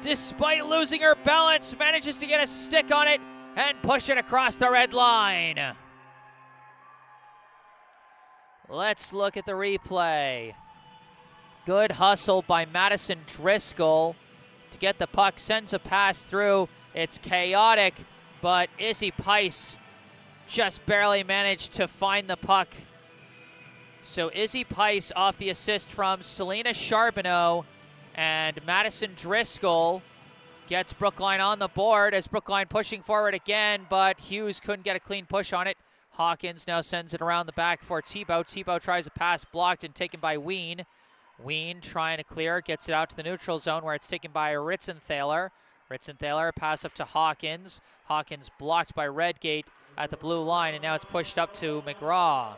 despite losing her balance, manages to get a stick on it and push it across the red line. Let's look at the replay. Good hustle by Madison Driscoll to get the puck, sends a pass through. It's chaotic, but Izzy Pice just barely managed to find the puck. So Izzy Pice off the assist from Selena Charbonneau, and Madison Driscoll gets Brookline on the board as Brookline pushing forward again, but Hughes couldn't get a clean push on it. Hawkins now sends it around the back for Thibault. Thibault tries a pass blocked and taken by Ween. Ween trying to clear, gets it out to the neutral zone where it's taken by Ritzenthaler. Ritzenthaler pass up to Hawkins. Hawkins blocked by Redgate at the blue line, and now it's pushed up to McGraw.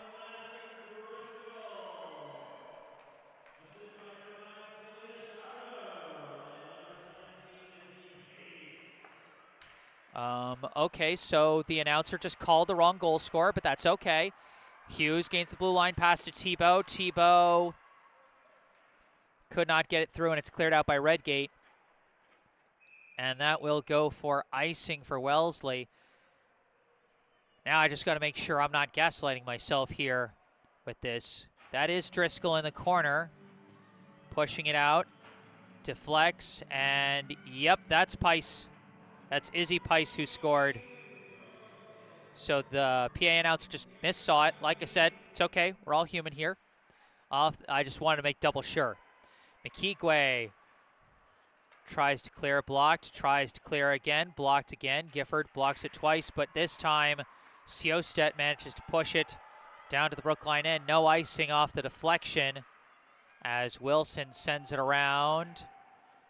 Okay, so the announcer just called the wrong goal scorer, but that's okay. Hughes gains the blue line, pass to Tebow. Tebow could not get it through, and it's cleared out by Redgate. And that will go for icing for Wellesley. Now I just got to make sure I'm not gaslighting myself here with this. That is Driscoll in the corner, pushing it out, deflects, and yep, that's Pice. That's Izzy Pice who scored. So the PA announcer just missaw it. Like I said, it's okay. We're all human here. I just wanted to make double sure. McKeequay tries to clear, blocked, tries to clear again, blocked again. Gifford blocks it twice, but this time Siostet manages to push it down to the Brookline end. No icing off the deflection as Wilson sends it around.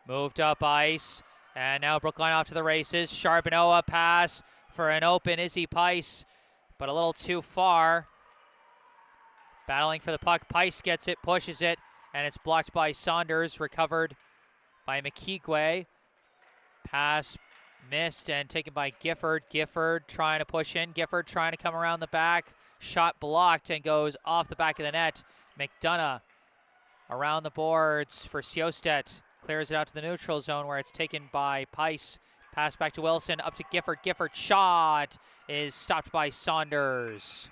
Moved up ice, and now Brookline off to the races. Charbonneau a pass for an open Izzy Pice, but a little too far. Battling for the puck. Pice gets it, pushes it, and it's blocked by Saunders, recovered by McKeequay. Pass missed and taken by Gifford. Gifford trying to push in. Gifford trying to come around the back. Shot blocked and goes off the back of the net. McDonough around the boards for Siostet. Clears it out to the neutral zone where it's taken by Pice. Pass back to Wilson, up to Gifford. Gifford shot is stopped by Saunders.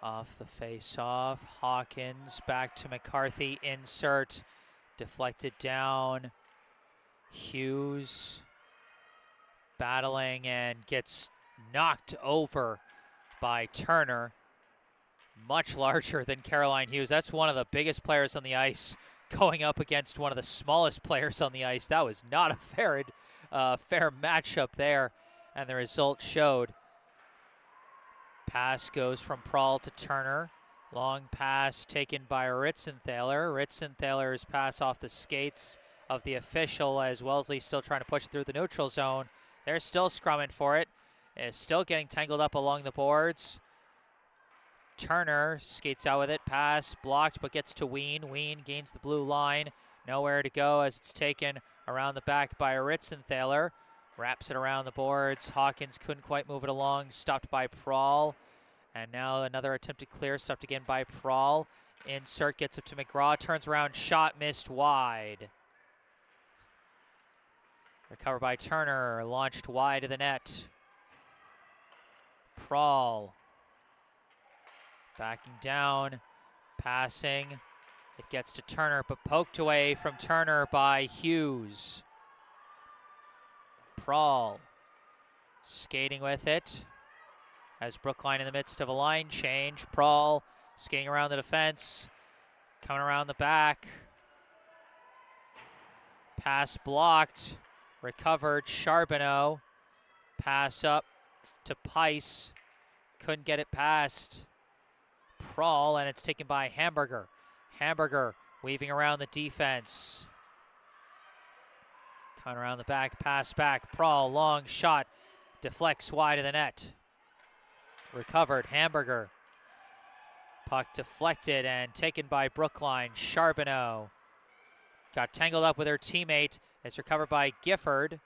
Off the face-off, Hawkins back to McCarthy, insert, deflected down. Hughes battling and gets knocked over by Turner. Much larger than Caroline Hughes. That's one of the biggest players on the ice going up against one of the smallest players on the ice. That was not a fair matchup there, and the result showed. Pass goes from Prahl to Turner. Long pass taken by Ritzenthaler. Ritzenthaler's pass off the skates of the official as Wellesley still trying to push it through the neutral zone. They're still scrumming for it. Is still getting tangled up along the boards. Turner skates out with it. Pass blocked but gets to Ween. Ween gains the blue line. Nowhere to go as it's taken around the back by Ritzenthaler. Wraps it around the boards. Hawkins couldn't quite move it along. Stopped by Prahl. And now another attempted clear. Stopped again by Prahl. Insert gets up to McGraw. Turns around. Shot missed wide. Recovered by Turner. Launched wide of the net. Prahl. Backing down. Passing. It gets to Turner, but poked away from Turner by Hughes. Prahl skating with it as Brookline in the midst of a line change. Prahl skating around the defense, coming around the back. Pass blocked, recovered. Charbonneau. Pass up to Pice, couldn't get it past Prahl, and it's taken by Hamburger. Hamburger weaving around the defense. Coming around the back, pass back. Prahl, long shot, deflects wide of the net. Recovered, Hamburger. Puck deflected and taken by Brookline. Charbonneau got tangled up with her teammate. It's recovered by Gifford.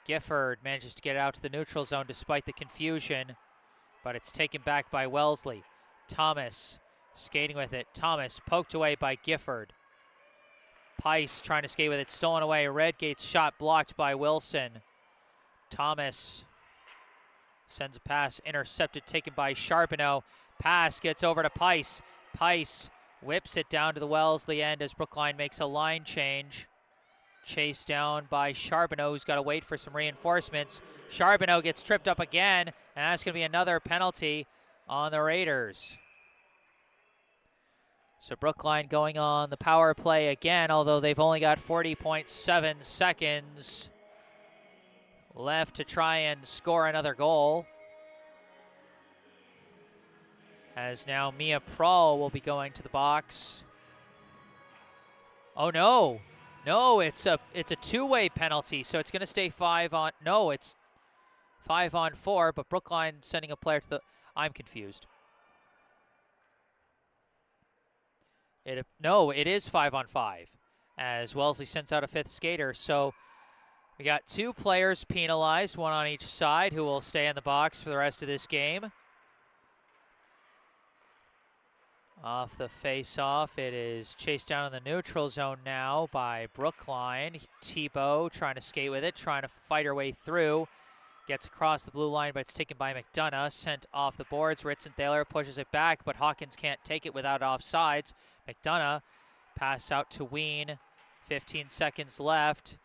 Gifford manages to get it out to the neutral zone despite the confusion, but it's taken back by Wellesley. Thomas skating with it. Thomas poked away by Gifford. Pice trying to skate with it, stolen away. Redgate's shot blocked by Wilson. Thomas sends a pass, intercepted, taken by Charbonneau. Pass gets over to Pice. Pice whips it down to the Wellesley end as Brookline makes a line change. Chased down by Charbonneau, who's got to wait for some reinforcements. Charbonneau gets tripped up again, and that's going to be another penalty on the Raiders. So Brookline going on the power play again, although they've only got 40.7 seconds left to try and score another goal. As now Mia Prahl will be going to the box. Oh no, No, it's a two-way penalty, so it's going to stay 5 on. No, it's 5 on 4, but Brookline sending a player to the. I'm confused. No, it is 5 on 5, as Wellesley sends out a 5th skater. So we got 2 players penalized, 1 on each side, who will stay in the box for the rest of this game. Off the face-off, it is chased down in the neutral zone now by Brookline. Tebow trying to skate with it, trying to fight her way through. Gets across the blue line, but it's taken by McDonough. Sent off the boards. Ritzenthaler pushes it back, but Hawkins can't take it without offsides. McDonough pass out to Ween. 15 seconds left.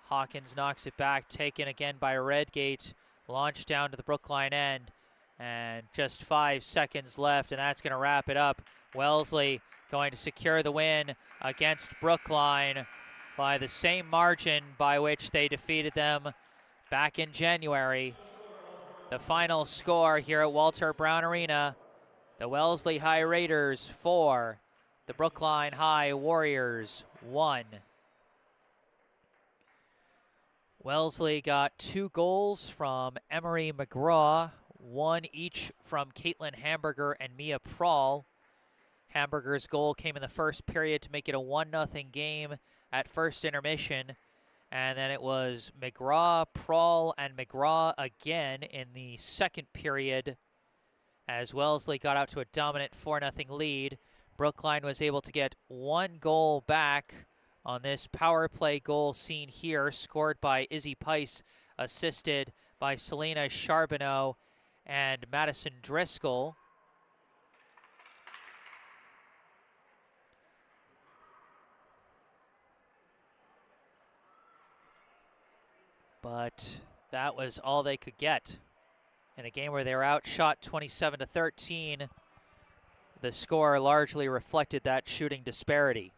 Hawkins knocks it back, taken again by Redgate. Launched down to the Brookline end. And just 5 seconds left, and that's going to wrap it up. Wellesley going to secure the win against Brookline by the same margin by which they defeated them back in January. The final score here at Walter Brown Arena, the Wellesley High Raiders 4, the Brookline High Warriors 1. Wellesley got 2 goals from Emery McGraw, 1 each from Caitlin Hamburger and Mia Prawl. Hamburger's goal came in the first period to make it a 1-0 game at first intermission. And then it was McGraw, Prawl, and McGraw again in the second period as Wellesley got out to a dominant 4-0 lead. Brookline was able to get 1 goal back on this power play goal seen here, scored by Izzy Pice, assisted by Selena Charbonneau and Madison Driscoll. But that was all they could get. In a game where they were outshot 27-13, the score largely reflected that shooting disparity.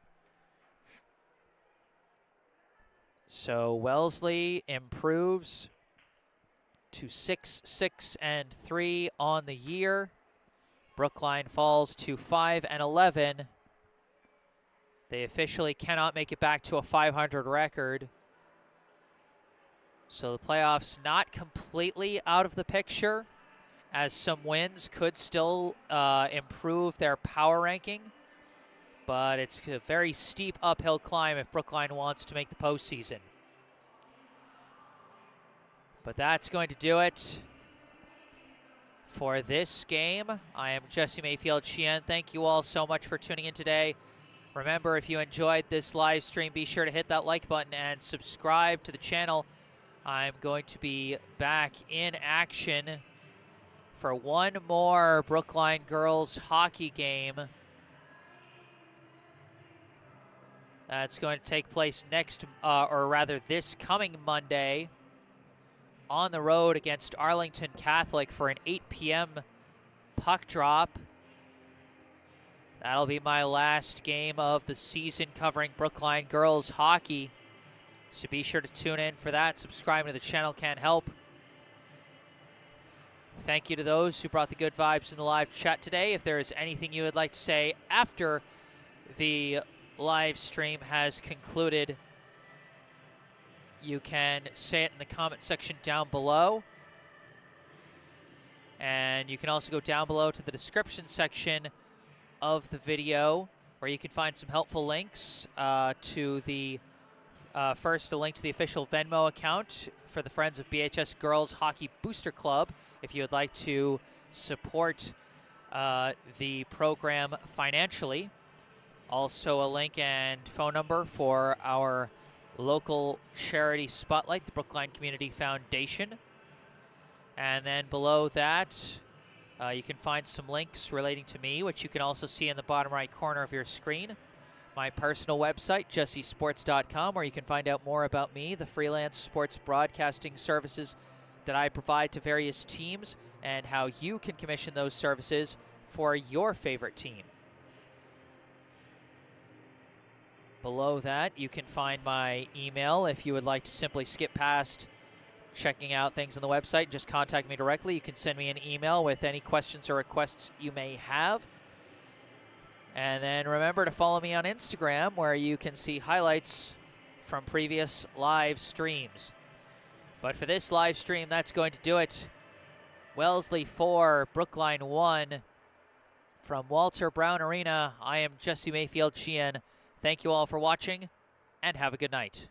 So Wellesley improves to 6-6-3 on the year. Brookline falls to 5-11. They officially cannot make it back to a 500 record. So the playoffs not completely out of the picture, as some wins could still improve their power ranking. But it's a very steep uphill climb if Brookline wants to make the postseason. But that's going to do it for this game. I am Jesse Mayfield-Sheehan. Thank you all so much for tuning in today. Remember, if you enjoyed this live stream, be sure to hit that like button and subscribe to the channel. I'm going to be back in action for one more Brookline girls hockey game. That's going to take place this coming Monday on the road against Arlington Catholic for an 8 p.m. puck drop. That'll be my last game of the season covering Brookline girls hockey. So be sure to tune in for that. Subscribing to the channel can't help. Thank you to those who brought the good vibes in the live chat today. If there is anything you would like to say after the live stream has concluded, you can say it in the comment section down below. And you can also go down below to the description section of the video where you can find some helpful links to the first, a link to the official Venmo account for the Friends of BHS Girls Hockey Booster Club if you would like to support the program financially. Also a link and phone number for our local charity spotlight, the Brookline Community Foundation. And then below that, you can find some links relating to me, which you can also see in the bottom right corner of your screen. My personal website, jessesports.com, where you can find out more about me, the freelance sports broadcasting services that I provide to various teams, and how you can commission those services for your favorite team. Below that, you can find my email if you would like to simply skip past checking out things on the website. Just contact me directly. You can send me an email with any questions or requests you may have. And then remember to follow me on Instagram, where you can see highlights from previous live streams. But for this live stream, that's going to do it. Wellesley 4, Brookline 1. From Walter Brown Arena, I am Jesse Mayfield-Sheehan. Thank you all for watching, and have a good night.